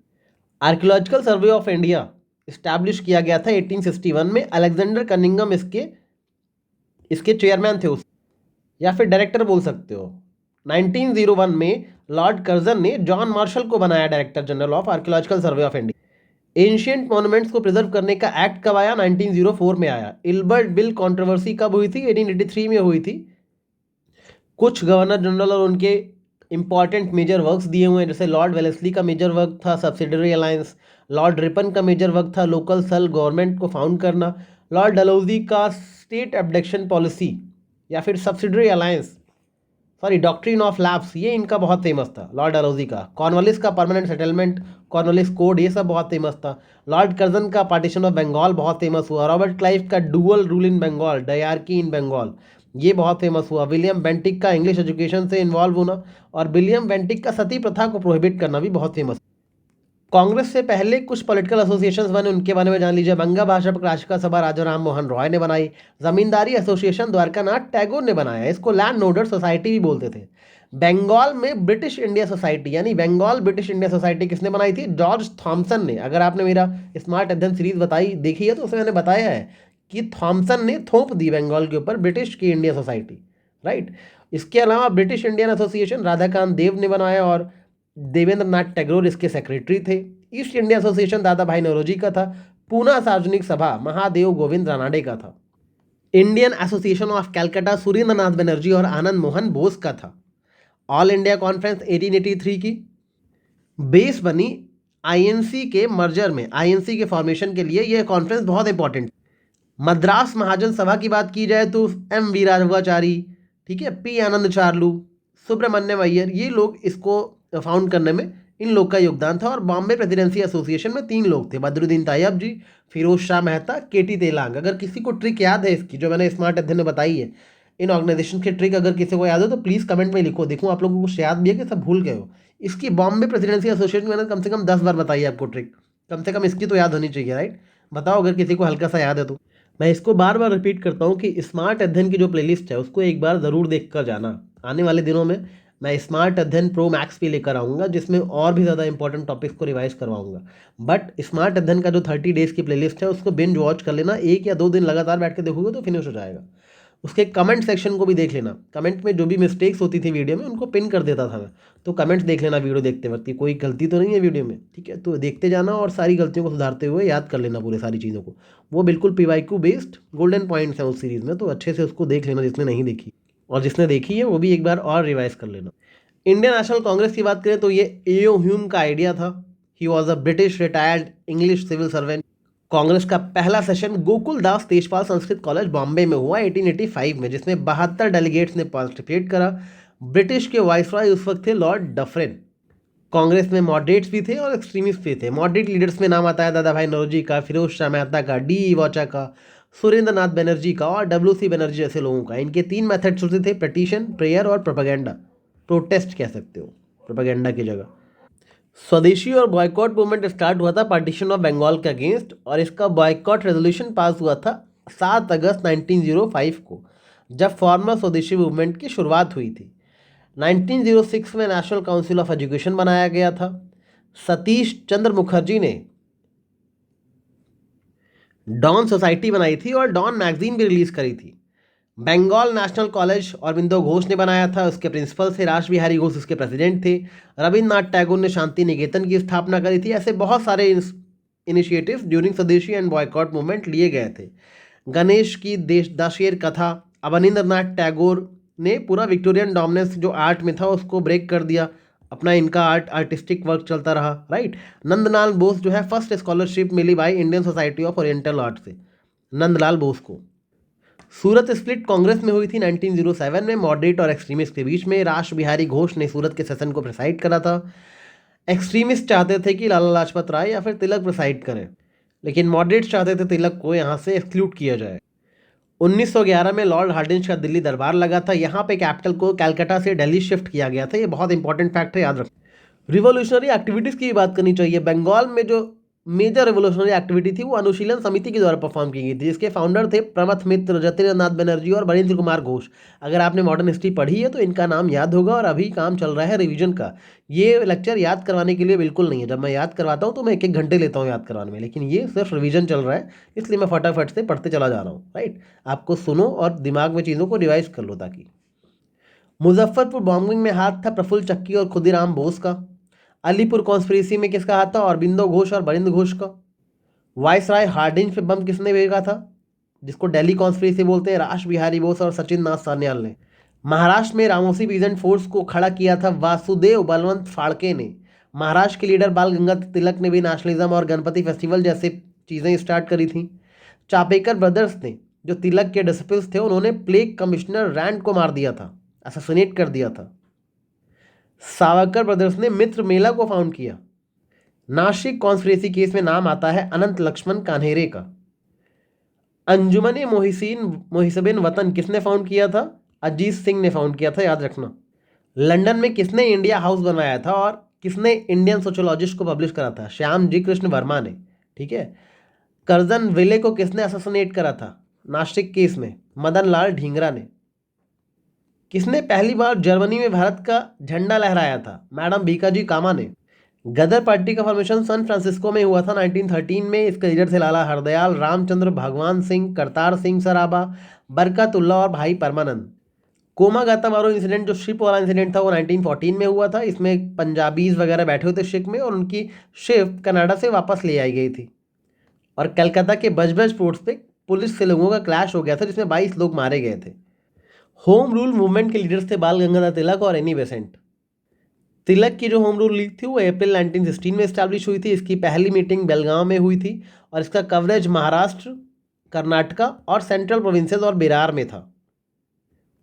Archaeological survey of India establish किया गया था 1861 में। अलेक्जेंडर कनिंगम इसके चेयरमैन थे, उस या फिर डायरेक्टर बोल सकते हो। 1901 में लॉर्ड कर्जन ने जॉन मार्शल को बनाया director general of archaeological survey of India. Ancient monuments को प्रिजर्व करने का एक्ट कब आया? 1904 में आया। इल्बर्ट बिल कंट्रोवर्सी कब हुई थी? 1883 में हुई थी। कुछ गवर्नर जनरल और उनके इंपॉर्टेंट मेजर वर्क्स दिए हुए हैं, जैसे लॉर्ड वेलेस्ली का मेजर वर्क था सब्सिडरी अलायंस, लॉर्ड रिपन का मेजर वर्क था लोकल सेल गवर्नमेंट को फाउंड करना, लॉर्ड डलहौजी का स्टेट एब्डक्शन पॉलिसी या फिर subsidiary alliance, sorry doctrine of lapse, ये इनका बहुत फेमस था लॉर्ड डलहौजी का। कॉर्नवालिस का परमानेंट सेटलमेंट, कॉर्नवालिस कोड, ये सब बहुत फेमस था। लॉर्ड कर्जन का पार्टीशन ऑफ बंगाल बहुत फेमस हुआ। रॉबर्ट क्लाइव का dual rule in Bengal, diarchy in Bengal, ये बहुत फेमस हुआ। विलियम बेंटिक का इंग्लिश एजुकेशन से इन्वॉल्व होना, और विलियम बेंटिक का सती प्रथा को प्रोहिबिट करना भी बहुत फेमस। कांग्रेस से पहले कुछ पॉलिटिकल एसोसिएशंस बने, उनके बारे में जान लीजिए। बंगा भाषा प्रकाशिका सभा राजा राम मोहन रॉय ने बनाई। जमींदारी एसोसिएशन द्वारकानाथ टैगोर ने बनाया, इसको लैंड होल्डर सोसाइटी भी बोलते थे। बंगाल में ब्रिटिश इंडिया सोसाइटी, यानी बंगाल ब्रिटिश इंडिया सोसाइटी किसने बनाई थी? जॉर्ज थॉमसन ने। अगर आपने मेरा स्मार्ट अध्ययन सीरीज देखी है तो उसमें मैंने बताया है कि थॉमसन ने थोप दी बंगाल के ऊपर ब्रिटिश की इंडिया सोसाइटी, राइट। इसके अलावा ब्रिटिश इंडियन एसोसिएशन राधाकांत देव ने बनाया, और देवेंद्र नाथ टैगोर इसके सेक्रेटरी थे। ईस्ट इंडिया एसोसिएशन दादा भाई नौरोजी का था। पूना सार्वजनिक सभा महादेव गोविंद रानाडे का था। Indian association of Calcutta Surendra Nath Banerjee और आनंद मोहन बोस का था। ऑल इंडिया कॉन्फ्रेंस 1883 की बेस बनी आईएनसी के मर्जर में, आईएनसी के फॉर्मेशन के लिए यह कॉन्फ्रेंस बहुत इंपॉर्टेंट। मद्रास महाजन सभा की बात की जाए तो एम वी राघवाचारी, ठीक है, पी आनंद चार्लू, सुब्रमण्यम अय्यर, ये लोग इसको फाउंड करने में इन लोग का योगदान था। और बॉम्बे प्रेसिडेंसी एसोसिएशन में 3 लोग थे, बदरुद्दीन तायब जी, फिरोज शाह मेहता, केटी तेलांग। अगर किसी को ट्रिक याद है इसकी, जो मैंने स्मार्ट अध्ययन में बताई है, इन ऑर्गेनाइजेशन की ट्रिक अगर किसी को याद हो तो प्लीज़ कमेंट में लिखो, देखूँ आप लोगों को कुछ याद भी है कि सब भूल गए हो। इसकी बॉम्बे प्रेसिडेंसी एसोसिएशन मैंने कम से कम 10 बार बताई है आपको ट्रिक, कम से कम इसकी तो याद होनी चाहिए, राइट। बताओ अगर किसी को हल्का सा याद है तो। मैं इसको बार बार रिपीट करता हूँ कि स्मार्ट अध्ययन की जो प्लेलिस्ट है उसको एक बार ज़रूर देख कर जाना। आने वाले दिनों में मैं स्मार्ट अध्ययन प्रो मैक्स भी लेकर आऊँगा, जिसमें और भी ज़्यादा इंपॉर्टेंट टॉपिक्स को रिवाइज करवाऊंगा। बट स्मार्ट अध्ययन का जो 30 डेज़ की प्लेलिस्ट है उसको बिंज वॉच कर लेना, 1 या 2 दिन लगातार बैठ के देखोगे तो फिनिश हो जाएगा। उसके कमेंट सेक्शन को भी देख लेना, कमेंट में जो भी मिस्टेक्स होती थी वीडियो में उनको पिन कर देता था मैं, तो कमेंट्स देख लेना वीडियो देखते वक्त, कोई गलती तो नहीं है वीडियो में, ठीक है। तो देखते जाना और सारी गलतियों को सुधारते हुए याद कर लेना पूरी सारी चीज़ों को। वो बिल्कुल PYQ बेस्ड गोल्डन पॉइंट्स हैं उस सीरीज़ में, तो अच्छे से उसको देख लेना जिसने नहीं देखी, और जिसने देखी है वो भी एक बार और रिवाइज कर लेना। इंडियन नेशनल कांग्रेस की बात करें तो ये A.O. ह्यूम का आइडिया था। He was a British retired English civil servant. Congress का पहला सेशन गोकुल दास तेजपाल संस्कृत कॉलेज बॉम्बे में हुआ 1885 में, जिसमें 72 डेलीगेट्स ने पार्टिसिपेट करा। ब्रिटिश के वाइसरॉय उस वक्त थे लॉर्ड डफरिन। कांग्रेस में मॉडरेट्स भी थे और एक्सट्रीमिस्ट भी थे। मॉडरेट लीडर्स में नाम आता है दादा भाई नौरोजी का, फिरोज शाह मेहता का, डी वोचा का, सुरेंद्र नाथ बनर्जी का और डब्ल्यू.सी. बनर्जी जैसे लोगों का। इनके 3 मेथड्स होते थे, पिटीशन, प्रेयर और प्रोपेगेंडा। प्रोटेस्ट कह सकते हो प्रोपेगेंडा की जगह। स्वदेशी और बॉयकॉट मूवमेंट स्टार्ट हुआ था पार्टीशन ऑफ बंगाल के अगेंस्ट, और इसका बॉयकॉट रेजोल्यूशन पास हुआ था 7 अगस्त 1905 को, जब फॉर्मल स्वदेशी मूवमेंट की शुरुआत हुई थी। 1906 में नेशनल काउंसिल ऑफ एजुकेशन बनाया गया था। सतीश चंद्र मुखर्जी ने डॉन सोसाइटी बनाई थी और डॉन मैगजीन भी रिलीज करी थी। बंगाल नेशनल कॉलेज अरबिंदो घोष ने बनाया था, उसके प्रिंसिपल थे। रास बिहारी घोष उसके प्रेसिडेंट थे। रविन्द्रनाथ टैगोर ने शांति निकेतन की स्थापना करी थी। ऐसे बहुत सारे इनिशिएटिव्स ड्यूरिंग स्वदेशी एंड बॉयकॉट मूवमेंट लिए गए थे। गणेश की देश दाशेर कथा, अवनींद्रनाथ टैगोर ने पूरा विक्टोरियन डोमिनेंस जो आर्ट में था उसको ब्रेक कर दिया। अपना इनका आर्टिस्टिक वर्क चलता रहा, राइट। नंदलाल बोस जो है, फर्स्ट स्कॉलरशिप मिली भाई Indian society of oriental art से नंदलाल बोस को। सूरत स्प्लिट कांग्रेस में हुई थी 1907 में, मॉडरेट और एक्सट्रीमिस्ट के बीच में। रास बिहारी घोष ने सूरत के सेशन को प्रिसाइड करा था। एक्सट्रीमिस्ट चाहते थे कि लाला लाजपत राय या फिर तिलक प्रिसाइड करें, लेकिन मॉडरेट्स चाहते थे तिलक को यहाँ से एक्सक्लूड किया जाए। 1911 में लॉर्ड हार्डिंज का दिल्ली दरबार लगा था। यहाँ पे कैपिटल को कलकत्ता से दिल्ली शिफ्ट किया गया था। ये बहुत इंपॉर्टेंट फैक्ट है, याद रखना। रिवॉल्यूशनरी एक्टिविटीज़ की बात करनी चाहिए। बंगाल में जो मेजर रिवोल्यूशनरी एक्टिविटी थी वो अनुशीलन समिति के द्वारा परफॉर्म की गई थी, जिसके फाउंडर थे प्रमथ मित्र, जतिन्द्र नाथ बनर्जी और वरेंद्र कुमार घोष। अगर आपने मॉडर्न हिस्ट्री पढ़ी है तो इनका नाम याद होगा, और अभी काम चल रहा है रिवीजन का। ये लेक्चर याद करवाने के लिए बिल्कुल नहीं है। जब मैं याद करवाता हूँ तो मैं 1-1 घंटे लेता हूँ याद करवाने में, लेकिन ये सिर्फ रिवीजन चल रहा है, इसलिए मैं फटाफट से पढ़ते चला जा रहा हूँ, राइट। आपको सुनो और दिमाग में चीज़ों को रिवाइज कर लो। ताकि मुजफ्फरपुर बॉम्बिंग में हाथ था प्रफुल्ल चक्की और खुदीराम बोस का। अलीपुर कॉन्स्पिरेसी में किसका हाथ था? अरबिंदो घोष और बरिंद घोष का। वाइसराय हार्डिंज पे बम किसने फेंका था, जिसको दिल्ली कॉन्स्पिरेसी बोलते हैं? रास बिहारी बोस और सचिन नाथ सान्याल ने। महाराष्ट्र में रामोसी पीजेंट फोर्स को खड़ा किया था वासुदेव बलवंत फाड़के ने। महाराष्ट्र के लीडर बाल गंगाधर तिलक ने भी नेशनलिज्म और गणपति फेस्टिवल जैसे चीज़ें स्टार्ट करी थी। चापेकर ब्रदर्स ने, जो तिलक के डिसिपल्स थे, उन्होंने प्लेग कमिश्नर रैंड को मार दिया था, असैसिनेट कर दिया था। सावरकर ब्रदर्स ने मित्र मेला को फाउंड किया। नासिक कॉन्स्पिरेसी केस में नाम आता है अनंत लक्ष्मण कान्हेरे का। अंजुमन मोहिसबिन वतन किसने फाउंड किया था? अजीत सिंह ने फाउंड किया था, याद रखना। लंदन में किसने इंडिया हाउस बनाया था और किसने इंडियन सोशियोलॉजिस्ट को पब्लिश करा था? श्याम जी कृष्ण वर्मा ने, ठीक है। करजन विले को किसने असैसिनेट करा था नासिक केस में? मदन लाल ढींगरा ने। किसने पहली बार जर्मनी में भारत का झंडा लहराया था? मैडम भीकाजी कामा ने। गदर पार्टी का फॉर्मेशन सैन फ्रांसिस्को में हुआ था 1913 में। इसके लीडर थे लाला हरदयाल, रामचंद्र, भगवान सिंह, करतार सिंह सराबा, बरकतुल्ला और भाई परमानंद। कोमागाता मारो इंसिडेंट, जो शिप वाला इंसिडेंट था, वो 1914 में हुआ था। इसमें पंजाबीज वगैरह बैठे हुए थे शिप में और उनकी शिप कनाडा से वापस ले आई गई थी। और कलकत्ता के बजबज पोर्ट्स पे पुलिस से लोगों का क्लैश हो गया था, जिसमें 22 लोग मारे गए थे। होम रूल मूवमेंट के लीडर्स थे बाल गंगाधर तिलक और एनी बेसेंट। तिलक की जो होम रूल लीग थी वो अप्रैल 1916 में इस्टेब्लिश हुई थी। इसकी पहली मीटिंग बेलगांव में हुई थी और इसका कवरेज महाराष्ट्र, कर्नाटका और सेंट्रल प्रोविंसेस और बिरार में था।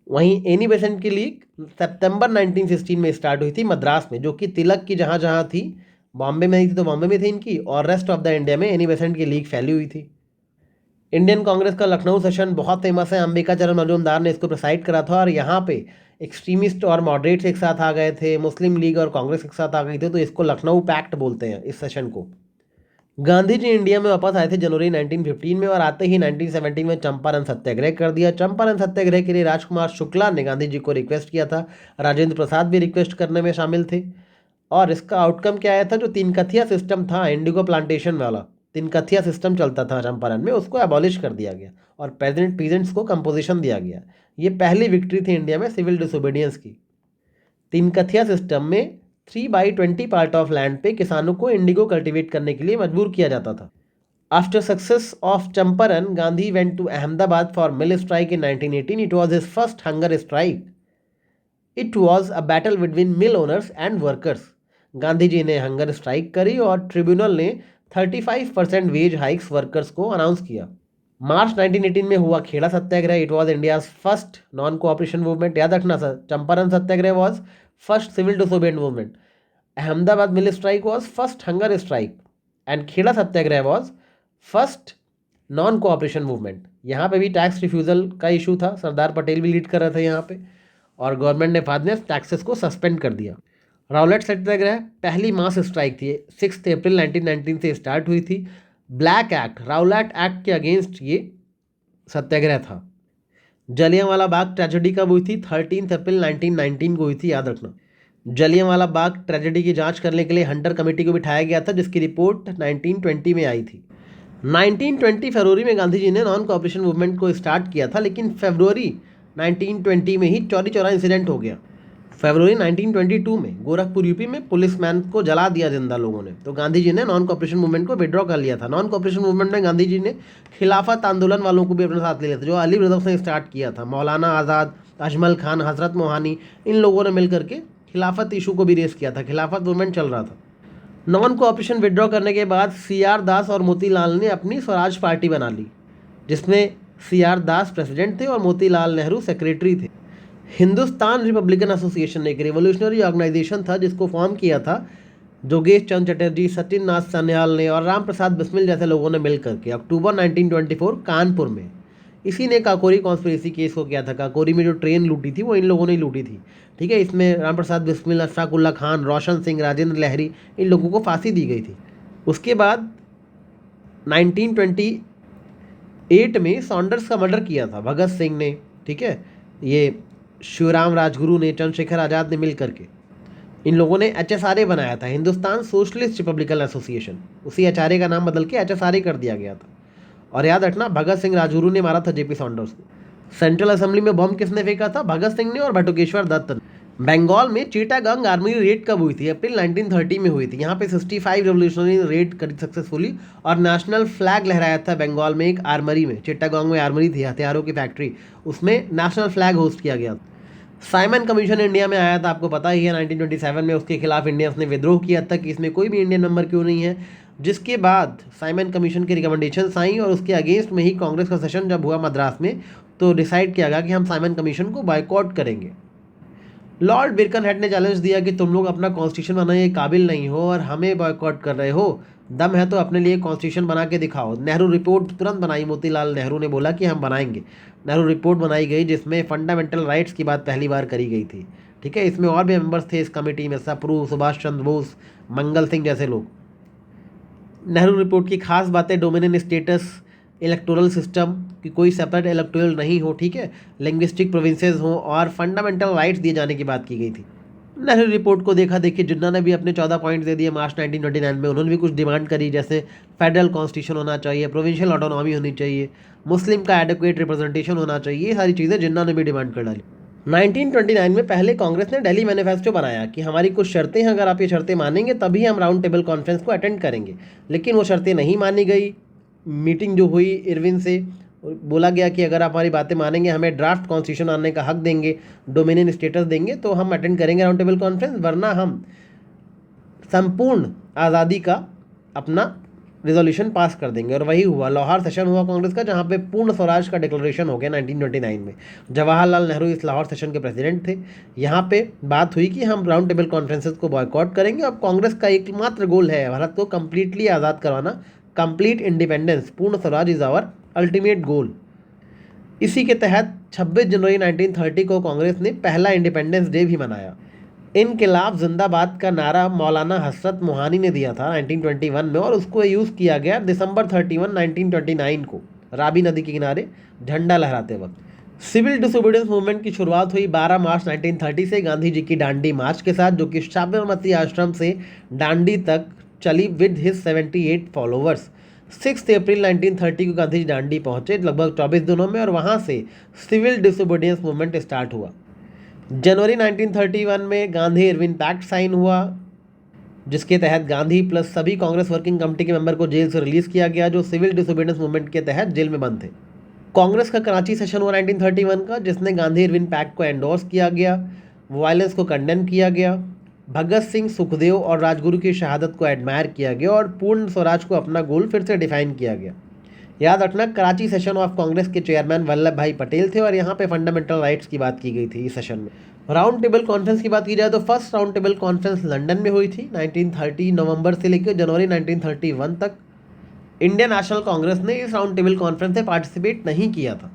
वहीं एनी बेसेंट की लीग सितंबर 1916 में स्टार्ट हुई थी मद्रास में, जो कि तिलक की जहाँ जहाँ थी, बॉम्बे में नहीं थी तो बॉम्बे में थी इनकी, और रेस्ट ऑफ द इंडिया में एनी बेसेंट की लीग फैली हुई थी। इंडियन कांग्रेस का लखनऊ सेशन बहुत फेमस है। अंबिका चरण मजूमदार ने इसको प्रिसाइड करा था और यहाँ पे एक्सट्रीमिस्ट और मॉडरेट्स एक साथ आ गए थे, मुस्लिम लीग और कांग्रेस एक साथ आ गई थी, तो इसको लखनऊ पैक्ट बोलते हैं इस सेशन को। गांधी जी इंडिया में वापस आए थे जनवरी 1915 में और आते ही 1917 में चंपारण सत्याग्रह कर दिया। चंपारण सत्याग्रह के लिए राजकुमार शुक्ला ने गांधी जी को रिक्वेस्ट किया था। राजेंद्र प्रसाद भी रिक्वेस्ट करने में शामिल थे। और इसका आउटकम क्या आया था? जो तीन कथिया सिस्टम था, इंडिगो प्लांटेशन वाला तीन कथिया सिस्टम चलता था चंपारण में, उसको एबॉलिश कर दिया गया और पीजेंट्स को कंपोजिशन दिया गया। ये पहली विक्ट्री थी इंडिया में सिविल डिसोबीडियंस की। तीन कथिया सिस्टम में 3/20 पार्ट ऑफ लैंड पे किसानों को इंडिगो कल्टीवेट करने के लिए मजबूर किया जाता था। After success of Champaran, Gandhi went to Ahmedabad for mill strike in 1918. It was his first hunger strike. It was a battle between mill owners and workers. Gandhi ji ने हंगर स्ट्राइक करी और ट्रिब्यूनल ने 35% वेज हाइक्स वर्कर्स को अनाउंस किया। मार्च 1918 में हुआ Kheda Satyagraha. It was India's first non cooperation movement. याद रखना sir, Champaran Satyagraha was first civil disobedient movement, Ahmedabad mill strike was first hunger strike and Kheda satyagraha was first non cooperation movement. यहाँ पे भी टैक्स रिफ्यूजल का इशू था, सरदार पटेल भी लीड कर रहे थे यहाँ पे, और गवर्नमेंट ने बाद में टैक्सेस को सस्पेंड कर दिया। राउलेट सत्याग्रह पहली मास स्ट्राइक थी, 6 अप्रैल 1919 से स्टार्ट हुई थी। ब्लैक एक्ट, राउलेट एक्ट के अगेंस्ट ये सत्याग्रह था। जलियांवाला बाग ट्रेजेडी कब हुई थी? 13 अप्रैल 1919 को हुई थी, याद रखना। जलियांवाला बाग ट्रेजेडी की जांच करने के लिए हंटर कमेटी को बिठाया गया था, जिसकी रिपोर्ट 1920 में आई थी। 1920 फरवरी में गांधी जी ने नॉन कोऑपरेशन मूवमेंट को स्टार्ट किया था, लेकिन फरवरी 1920 में ही चौरी चौरा इंसिडेंट हो गया। फरवरी 1922 में गोरखपुर यूपी में पुलिसमैन को जला दिया जिंदा लोगों ने, तो गांधी जी ने नॉन कोऑपरेशन मूवमेंट को विड्रॉ कर लिया था। नॉन कोऑपरेशन मूवमेंट में गांधी जी ने खिलाफत आंदोलन वालों को भी अपने साथ ले लिया था, जो अली ब्रदर्स ने स्टार्ट किया था। मौलाना आज़ाद, अजमल खान, हजरत मोहानी, इन लोगों ने मिलकर के खिलाफत इशू को भी रेस किया था। खिलाफत मूवमेंट चल रहा था। नॉन कोऑपरेशन विड्रॉ करने के बाद CR दास और मोतीलाल ने अपनी स्वराज पार्टी बना ली, जिसमें CR दास प्रेसिडेंट थे और मोतीलाल नेहरू सेक्रेटरी थे। हिंदुस्तान रिपब्लिकन एसोसिएशन एक रिवोल्यूशनरी ऑर्गेनाइजेशन था, जिसको फॉर्म किया था जोगेश चंद्र चटर्जी, सत्यनाथ सान्याल ने और राम प्रसाद बिस्मिल जैसे लोगों ने मिलकर के अक्टूबर 1924 कानपुर में। इसी ने काकोरी कॉन्स्पिरेसी केस को किया था। काकोरी में जो ट्रेन लूटी थी वो इन लोगों ने ही लूटी थी, ठीक है। इसमें राम प्रसाद बिस्मिल, अशफाक उल्ला खान, रोशन सिंह, राजेंद्र लहरी, इन लोगों को फांसी दी गई थी। उसके बाद 1928 में सॉन्डर्स का मर्डर किया था भगत सिंह ने, ठीक है। ये शिवराम राजगुरु ने, चंद्रशेखर आज़ाद ने मिल करके इन लोगों ने HSRA बनाया था, हिंदुस्तान सोशलिस्ट रिपब्लिकन एसोसिएशन। उसी HRA का नाम बदल के HSRA कर दिया गया था। और याद रखना, भगत सिंह राजगुरु ने मारा था JP सॉन्डर्स को। सेंट्रल असेंबली में बम किसने फेंका था? भगत सिंह ने और बटुकेश्वर दत्त ने। बंगाल में चिटागंग आर्मी रेड कब हुई थी? अप्रैल 1930 में हुई थी। यहाँ पे 65 रेवोल्यूशनरी रेड करी सक्सेसफुली, और नेशनल फ्लैग लहराया था बंगाल में एक आर्मरी में। चिटागंग में आर्मरी थी, हथियारों की फैक्ट्री, उसमें नेशनल फ्लैग होस्ट किया गया। साइमन कमीशन इंडिया में आया था, आपको पता ही है। 1927 में उसके खिलाफ इंडियंस ने विद्रोह किया था कि इसमें कोई भी इंडियन मेंबर क्यों नहीं है, जिसके बाद साइमन कमीशन की रिकमेंडेशन आई, और उसके अगेंस्ट में ही कांग्रेस का सेशन जब हुआ मद्रास में, तो डिसाइड किया गया कि हम साइमन कमीशन को बायकॉट करेंगे। लॉर्ड बिरकनहेड ने चैलेंज दिया कि तुम लोग अपना कॉन्स्टिट्यूशन बनाने के काबिल नहीं हो और हमें बॉयकॉट कर रहे हो, दम है तो अपने लिए कॉन्स्टिट्यूशन बना के दिखाओ। नेहरू रिपोर्ट तुरंत बनाई, मोतीलाल नेहरू ने बोला कि हम बनाएंगे। नेहरू रिपोर्ट बनाई गई, जिसमें फंडामेंटल राइट्स की बात पहली बार करी गई थी, ठीक है। इसमें और भी मेंबर्स थे इस कमेटी में, सप्रू, सुभाष चंद्र बोस, मंगल सिंह जैसे लोग। नेहरू रिपोर्ट की खास बातें: डोमिनियन स्टेटस, इलेक्टोरल सिस्टम कि कोई सेपरेट इलेक्टोरल नहीं हो, ठीक है, लिंग्विस्टिक प्रोविंसेस हो, और फंडामेंटल राइट्स दिए जाने की बात की गई थी। नेहरू रिपोर्ट को देखा देखी जिन्ना ने भी अपने 14 पॉइंट दे दिए मार्च 1929 में। उन्होंने भी कुछ डिमांड करी, जैसे फेडरल कॉन्स्टिट्यूशन होना चाहिए, प्रोविंशियल ऑटोनॉमी होनी चाहिए, मुस्लिम का एडिक्वेट रिप्रेजेंटेशन होना चाहिए, ये सारी चीज़ें जिन्ना ने भी डिमांड कर डाली। 1929 में पहले कांग्रेस ने दिल्ली मैनिफेस्टो बनाया कि हमारी कुछ शर्तें हैं, अगर आप ये शर्तें मानेंगे तभी हम राउंड टेबल कॉन्फ्रेंस को अटेंड करेंगे। लेकिन वो शर्तें नहीं मानी गई। मीटिंग जो हुई इरविन से, बोला गया कि अगर आप हमारी बातें मानेंगे, हमें ड्राफ्ट कॉन्स्टिट्यूशन आने का हक देंगे, डोमिनियन स्टेटस देंगे, तो हम अटेंड करेंगे राउंड टेबल कॉन्फ्रेंस, वरना हम संपूर्ण आज़ादी का अपना रिजोल्यूशन पास कर देंगे। और वही हुआ, लाहौर सेशन हुआ कांग्रेस का, जहाँ पे पूर्ण स्वराज का डिक्लेरेशन हो गया 1929 में। जवाहरलाल नेहरू इस लाहौर सेशन के प्रेसिडेंट थे। यहाँ पे बात हुई कि हम राउंड टेबल कॉन्फ्रेंसेस को बॉयकॉट करेंगे। अब कांग्रेस का एकमात्र गोल है भारत को कम्प्लीटली आज़ाद करवाना, complete independence, Purna Swaraj is our ultimate goal. इसी के तहत 26 जनवरी 1930 को कांग्रेस ने पहला इंडिपेंडेंस डे भी मनाया। इनकलाब जिंदाबाद का नारा मौलाना हसरत मोहानी ने दिया था 1921 में, और उसको यूज़ किया गया दिसंबर 31, 1929 को रावी नदी के किनारे झंडा लहराते वक्त। सिविल डिसोबीडियंस मूवमेंट की शुरुआत हुई 12 मार्च 1930 से गांधी जी की डांडी मार्च के साथ, जो कि साबरमती आश्रम से डांडी तक चली विद हिज 78 फॉलोवर्स। 6 अप्रैल 1930 को गांधी जी डांडी पहुंचे लगभग 24 दिनों में, और वहां से सिविल डिसोबीडियंस मूवमेंट स्टार्ट हुआ। जनवरी 1931 में गांधी इरविन पैक्ट साइन हुआ, जिसके तहत गांधी प्लस सभी कांग्रेस वर्किंग कमेटी के मेंबर को जेल से रिलीज किया गया, जो सिविल डिसोबीडियंस मूवमेंट के तहत जेल में बंद थे। कांग्रेस का कराची सेशन हुआ 1931 का, जिसने गांधी इरविन पैक्ट को एंडोर्स किया गया, वायलेंस को कंडेम किया गया। भगत सिंह, सुखदेव और राजगुरु की शहादत को एडमायर किया गया और पूर्ण स्वराज को अपना गोल फिर से डिफाइन किया गया। याद रखना, कराची सेशन ऑफ कांग्रेस के चेयरमैन वल्लभ भाई पटेल थे और यहाँ पे फंडामेंटल राइट्स की बात की गई थी इस सेशन में। राउंड टेबल कॉन्फ्रेंस की बात की जाए तो first round table conference London में हुई थी 1930 नवंबर से लेकर जनवरी 1931 तक। इंडियन नेशनल कांग्रेस ने इस राउंड टेबल कॉन्फ्रेंस में पार्टिसिपेट नहीं किया था।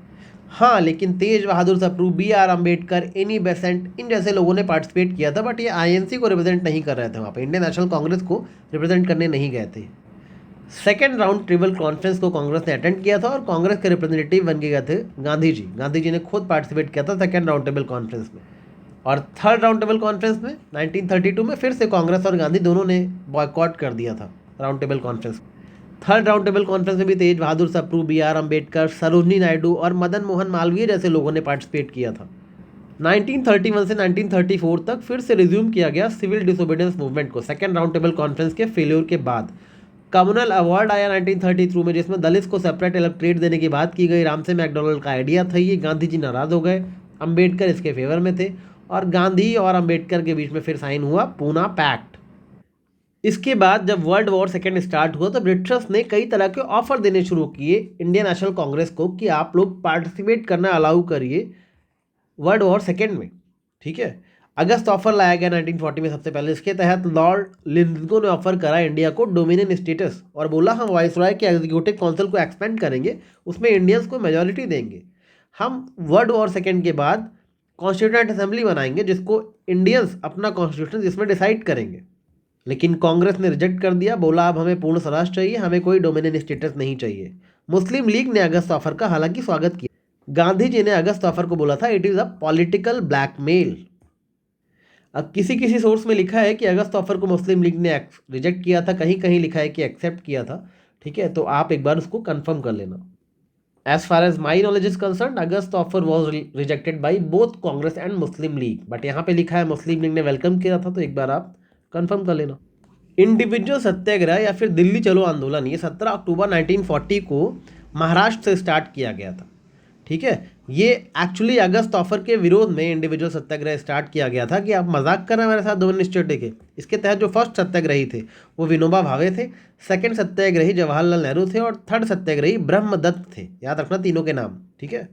हाँ, लेकिन Tej Bahadur Sapru, B R. Ambedkar, Annie Besant, इन जैसे लोगों ने पार्टिसिपेट किया था, बट ये आईएनसी को रिप्रेजेंट नहीं कर रहे थे। वहाँ पे इंडियन नेशनल कांग्रेस को रिप्रेजेंट करने नहीं गए थे। सेकेंड राउंड टेबल कॉन्फ्रेंस को कांग्रेस ने अटेंड किया था और कांग्रेस के रिप्रेजेंटेटिव बन के गए थे गांधी जी। गांधी जी ने खुद पार्टिसिपेट किया था सेकेंड राउंड टेबल कॉन्फ्रेंस में। और थर्ड राउंड टेबल कॉन्फ्रेंस में 1932 में फिर से कांग्रेस और गांधी दोनों ने बॉयकॉट कर दिया था round table conference. Third round table conference में भी तेज बहादुर सप्रू, बी.आर. अम्बेडकर, सरोजनी नायडू और मदन मोहन मालवीय जैसे लोगों ने पार्टिसिपेट किया था। 1931 से 1934 तक फिर से रिज्यूम किया गया सिविल डिसोबीडियंस मूवमेंट को सेकेंड राउंड टेबल कॉन्फ्रेंस के फेल्योर के बाद। कम्युनल अवार्ड आया 1933 में, जिसमें दलित को सेपरेट इलेक्ट्रेट देने की बात की गई। रामसे मैकडोनल्ड का आइडिया था ये। गांधी जी नाराज हो गए, अम्बेडकर इसके फेवर में थे और गांधी और अम्बेडकर के बीच में फिर साइन हुआ पूना पैक्ट। इसके बाद जब वर्ल्ड वॉर सेकेंड स्टार्ट हुआ तो ब्रिटिशर्स ने कई तरह के ऑफर देने शुरू किए इंडियन नेशनल कांग्रेस को कि आप लोग पार्टिसिपेट करना अलाउ करिए वर्ल्ड वॉर सेकेंड में। ठीक है, अगस्त ऑफर लाया गया 1940 में सबसे पहले। इसके तहत लॉर्ड लिंथगो ने ऑफर करा इंडिया को डोमिनियन स्टेटस और बोला हम वाइसरॉय के एग्जीक्यूटिव काउंसिल को एक्सपेंड करेंगे, उसमें इंडियंस को मेजॉरिटी देंगे, हम वर्ल्ड वॉर सेकेंड के बाद कॉन्स्टिट्यूएंट असेंबली बनाएंगे जिसको इंडियंस अपना कॉन्स्टिट्यूशन जिसमें डिसाइड करेंगे। लेकिन कांग्रेस ने रिजेक्ट कर दिया, बोला अब हमें पूर्ण स्वराज चाहिए, हमें कोई डोमिनियन स्टेटस नहीं चाहिए। मुस्लिम लीग ने अगस्त ऑफर का हालांकि स्वागत किया। गांधी जी ने अगस्त ऑफर को बोला था it is a political blackmail. अब किसी किसी सोर्स में लिखा है कि अगस्त ऑफर को मुस्लिम लीग ने रिजेक्ट किया था, कहीं कहीं लिखा है कि एक्सेप्ट किया था। ठीक है, तो आप एक बार उसको कंफर्म कर लेना। As far as my knowledge is concern, August offer was rejected by both Congress and Muslim League, but यहाँ पे लिखा है मुस्लिम लीग ने वेलकम किया था, तो एक बार आप कंफर्म कर लेना। इंडिविजुअल सत्याग्रह या फिर दिल्ली चलो आंदोलन, ये 17 अक्टूबर 1940 को महाराष्ट्र से स्टार्ट किया गया था। ठीक है, ये एक्चुअली अगस्त ऑफर के विरोध में इंडिविजुअल सत्याग्रह स्टार्ट किया गया था कि आप मजाक कर रहे हैं मेरे साथ डोमिनियन स्टेट के। इसके तहत जो फर्स्ट सत्याग्रही थे वो विनोबा भावे थे, सेकंड सत्याग्रही जवाहरलाल नेहरू थे और थर्ड सत्याग्रही ब्रह्मदत्त थे। याद रखना तीनों के नाम। ठीक है,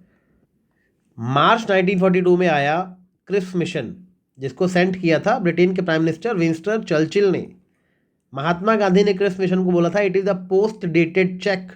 मार्च 1942 में आया क्रिप्स मिशन, जिसको सेंड किया था ब्रिटेन के प्राइम मिनिस्टर विंस्टन चर्चिल ने। महात्मा गांधी ने क्रिप्स मिशन को बोला था it is a post dated cheque,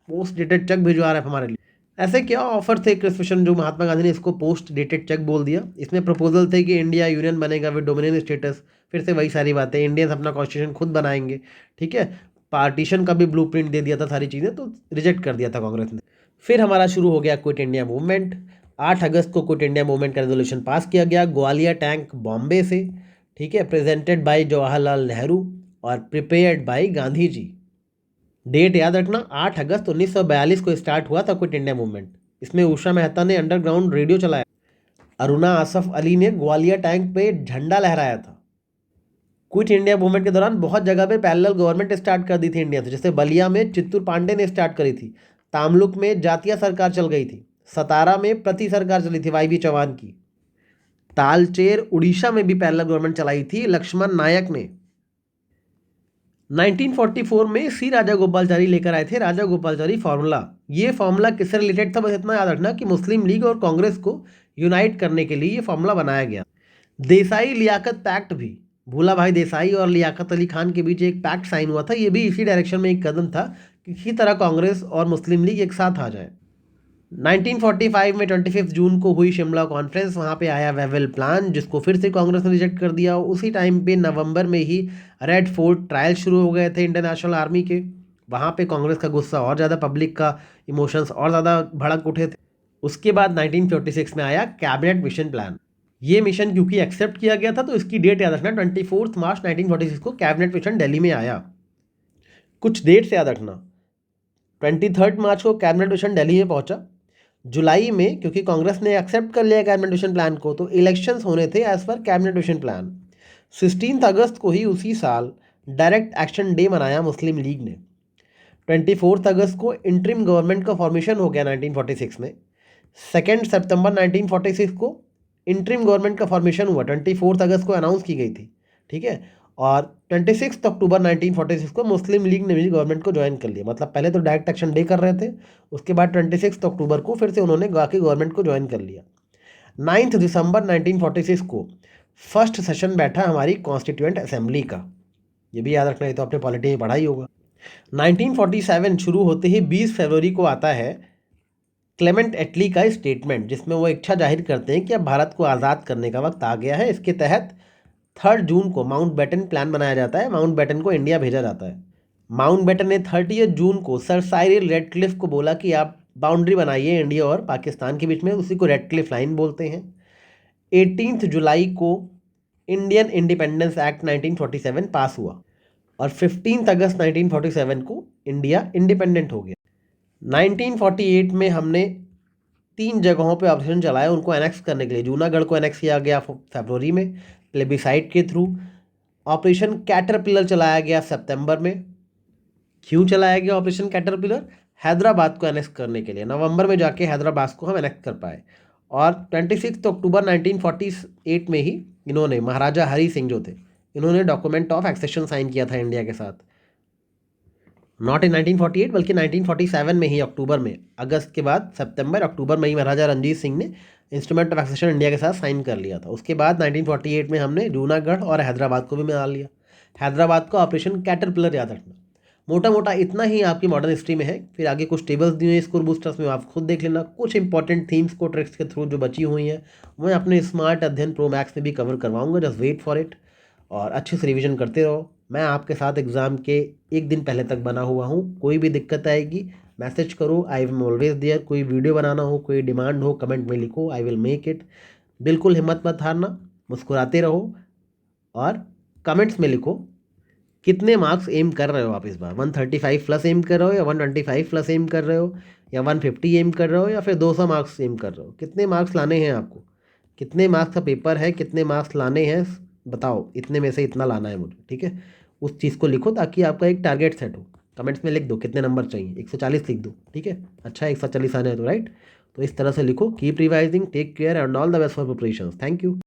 post dated cheque भिजवा रहे हैं हमारे लिए। ऐसे क्या ऑफर थे क्रिप्स मिशन जो महात्मा गांधी ने इसको पोस्ट डेटेड चेक बोल दिया। इसमें प्रपोजल थे कि इंडिया यूनियन बनेगा विद डोमिनियन स्टेटस, फिर से वही सारी बातें, इंडियंस अपना कॉन्स्टिट्यूशन खुद बनाएंगे। ठीक है, पार्टीशन का भी ब्लूप्रिंट दे दिया था, सारी चीज़ें, तो रिजेक्ट कर दिया था कांग्रेस ने। फिर हमारा शुरू हो गया क्विट इंडिया मूवमेंट। 8 अगस्त को क्विट इंडिया मूवमेंट का रेजोल्यूशन पास किया गया ग्वालियर टैंक बॉम्बे से। ठीक है, प्रेजेंटेड बाय जवाहरलाल नेहरू और prepared by Gandhi ji. Date याद रखना, 8 अगस्त 1942 को स्टार्ट हुआ था क्विट इंडिया मूवमेंट। इसमें उषा मेहता ने अंडरग्राउंड रेडियो चलाया, अरुणा आसफ अली ने ग्वालियर टैंक पे झंडा लहराया था। क्विट इंडिया मूवमेंट के दौरान बहुत जगह पे पैरेलल गवर्नमेंट स्टार्ट कर दी थी इंडिया से, जैसे बलिया में चित्तूर पांडे ने स्टार्ट करी थी, तामलुक में जातीय सरकार चल गई थी, सतारा में प्रति सरकार चली थी वाई बी चौहान की, तालचेर उड़ीसा में भी पैरेलल गवर्नमेंट चलाई थी लक्ष्मण नायक ने। 1944 में सी राजा गोपालचारी लेकर आए थे राजा गोपालचारी फॉर्मूला। ये फॉर्मूला किससे रिलेटेड था, बस इतना याद रखना कि मुस्लिम लीग और कांग्रेस को यूनाइट करने के लिए ये फॉर्मूला बनाया गया। देसाई लियाकत पैक्ट भी, भूला भाई देसाई और लियाकत अली खान के बीच एक पैक्ट साइन हुआ था, ये भी इसी डायरेक्शन में एक कदम था कि किसी तरह कांग्रेस और मुस्लिम लीग एक साथ आ जाए। 1945 में 25 जून को हुई शिमला कॉन्फ्रेंस, वहाँ पे आया वेवेल प्लान जिसको फिर से कांग्रेस ने रिजेक्ट कर दिया। उसी टाइम पे नवंबर में ही रेड फोर्ट ट्रायल शुरू हो गए थे इंडियन नेशनल आर्मी के। वहाँ पे कांग्रेस का गुस्सा और ज़्यादा, पब्लिक का इमोशंस और ज़्यादा भड़क उठे थे। उसके बाद 1956 में आया कैबिनेट मिशन प्लान। ये मिशन क्योंकि एक्सेप्ट किया गया था तो इसकी डेट याद रखना, 24 मार्च 1946 को कैबिनेट मिशन दिल्ली में आया। कुछ डेट्स याद रखना, 23 मार्च को कैबिनेट मिशन दिल्ली में पहुंचा। जुलाई में क्योंकि कांग्रेस ने एक्सेप्ट कर लिया कैबिनेट मिशन प्लान को तो इलेक्शंस होने थे as per cabinet mission plan. 16 अगस्त को ही उसी साल डायरेक्ट एक्शन डे मनाया मुस्लिम लीग ने। 24 अगस्त को इंटरिम गवर्नमेंट का फॉर्मेशन हो गया 1946 में। 2 सितंबर 1946 को इंटरिम गवर्नमेंट का फॉर्मेशन हुआ, 24 अगस्त को अनाउंस की गई थी। ठीक है। और 26 अक्टूबर 1946 को मुस्लिम लीग ने भी गवर्नमेंट को ज्वाइन कर लिया, मतलब पहले तो डायरेक्ट एक्शन डे कर रहे थे, उसके बाद 26 अक्टूबर को फिर से उन्होंने बाकी गवर्नमेंट को ज्वाइन कर लिया। 9 दिसंबर 1946 को फर्स्ट सेशन बैठा हमारी कॉन्स्टिट्यूएंट असेंबली का, ये भी याद रखना, ये तो आपने पॉलिटी में पढ़ा ही होगा। 1947 शुरू होते ही 20 फरवरी को आता है क्लेमेंट एटली का स्टेटमेंट, जिसमें वो इच्छा जाहिर करते हैं कि अब भारत को आज़ाद करने का वक्त आ गया है। इसके तहत 3 जून को माउंट बैटन प्लान बनाया जाता है, माउंट बैटन को इंडिया भेजा जाता है। माउंट बैटन ने 30 जून को सर साइरिल रेडक्लिफ को बोला कि आप बाउंड्री बनाइए इंडिया और पाकिस्तान के बीच में, उसी को रेडक्लिफ लाइन बोलते हैं। 18 जुलाई को इंडियन इंडिपेंडेंस एक्ट 1947 पास हुआ और 15 अगस्त 1947 को इंडिया इंडिपेंडेंट हो गया। 1948 में हमने 3 जगहों पे ऑपरेशन चलाया उनको एनेक्स करने के लिए। जूनागढ़ को एनेक्स किया गया फरवरी में प्लेबिसाइड के थ्रू। ऑपरेशन कैटरपिलर चलाया गया सितंबर में। क्यों चलाया गया ऑपरेशन कैटरपिलर? हैदराबाद को एनेक्स करने के लिए। नवंबर में जाके हैदराबाद को हम एनेक्स कर पाए। और 26 अक्टूबर 1948 में ही इन्होंने, महाराजा हरी सिंह जो थे, इन्होंने डॉक्यूमेंट ऑफ एक्सेशन साइन किया था इंडिया के साथ। नॉट इन 1948 बल्कि 1947 में ही, अक्टूबर में। अगस्त के बाद सितंबर अक्टूबर में ही महाराजा रणजीत सिंह ने इंस्ट्रूमेंट ऑफ एक्सेशन इंडिया के साथ साइन कर लिया था। उसके बाद 1948 में हमने जूनागढ़ और हैदराबाद को भी मिला लिया। हैदराबाद का ऑपरेशन कैटरपिलर याद रखना। मोटा मोटा इतना ही आपकी मॉडर्न हिस्ट्री में है। फिर आगे कुछ टेबल्स दिए हैं स्कोर बूस्टर्स में, आप खुद देख लेना। कुछ इंपॉर्टेंट थीम्स को ट्रिक्स के थ्रू जो बची हुई हैं मैं अपने स्मार्ट अध्ययन प्रो मैक्स में भी कवर करवाऊंगा, जस्ट वेट फॉर इट। और अच्छे से रिवीजन करते रहो। मैं आपके साथ एग्ज़ाम के एक दिन पहले तक बना हुआ हूँ। कोई भी दिक्कत आएगी मैसेज करो, आई एम ऑलवेज देयर। कोई वीडियो बनाना हो, कोई डिमांड हो, कमेंट में लिखो, आई विल मेक इट। बिल्कुल हिम्मत मत हारना, मुस्कुराते रहो और कमेंट्स में लिखो कितने मार्क्स एम कर रहे हो आप इस बार। 135 प्लस एम कर रहे हो या 125 प्लस एम कर रहे हो या 150 एम कर रहे हो या फिर 200 मार्क्स एम कर रहे हो। कितने मार्क्स लाने हैं आपको, कितने मार्क्स का पेपर है, कितने मार्क्स लाने हैं, बताओ। इतने में से इतना लाना है मुझे, ठीक है। उस चीज़ को लिखो ताकि आपका एक टारगेट सेट हो। कमेंट्स में लिख दो कितने नंबर चाहिए, 140 लिख दो, ठीक है। अच्छा 140 आने हैं तो राइट। तो इस तरह से लिखो। Keep revising, take care and all the best for preparation. Thank you.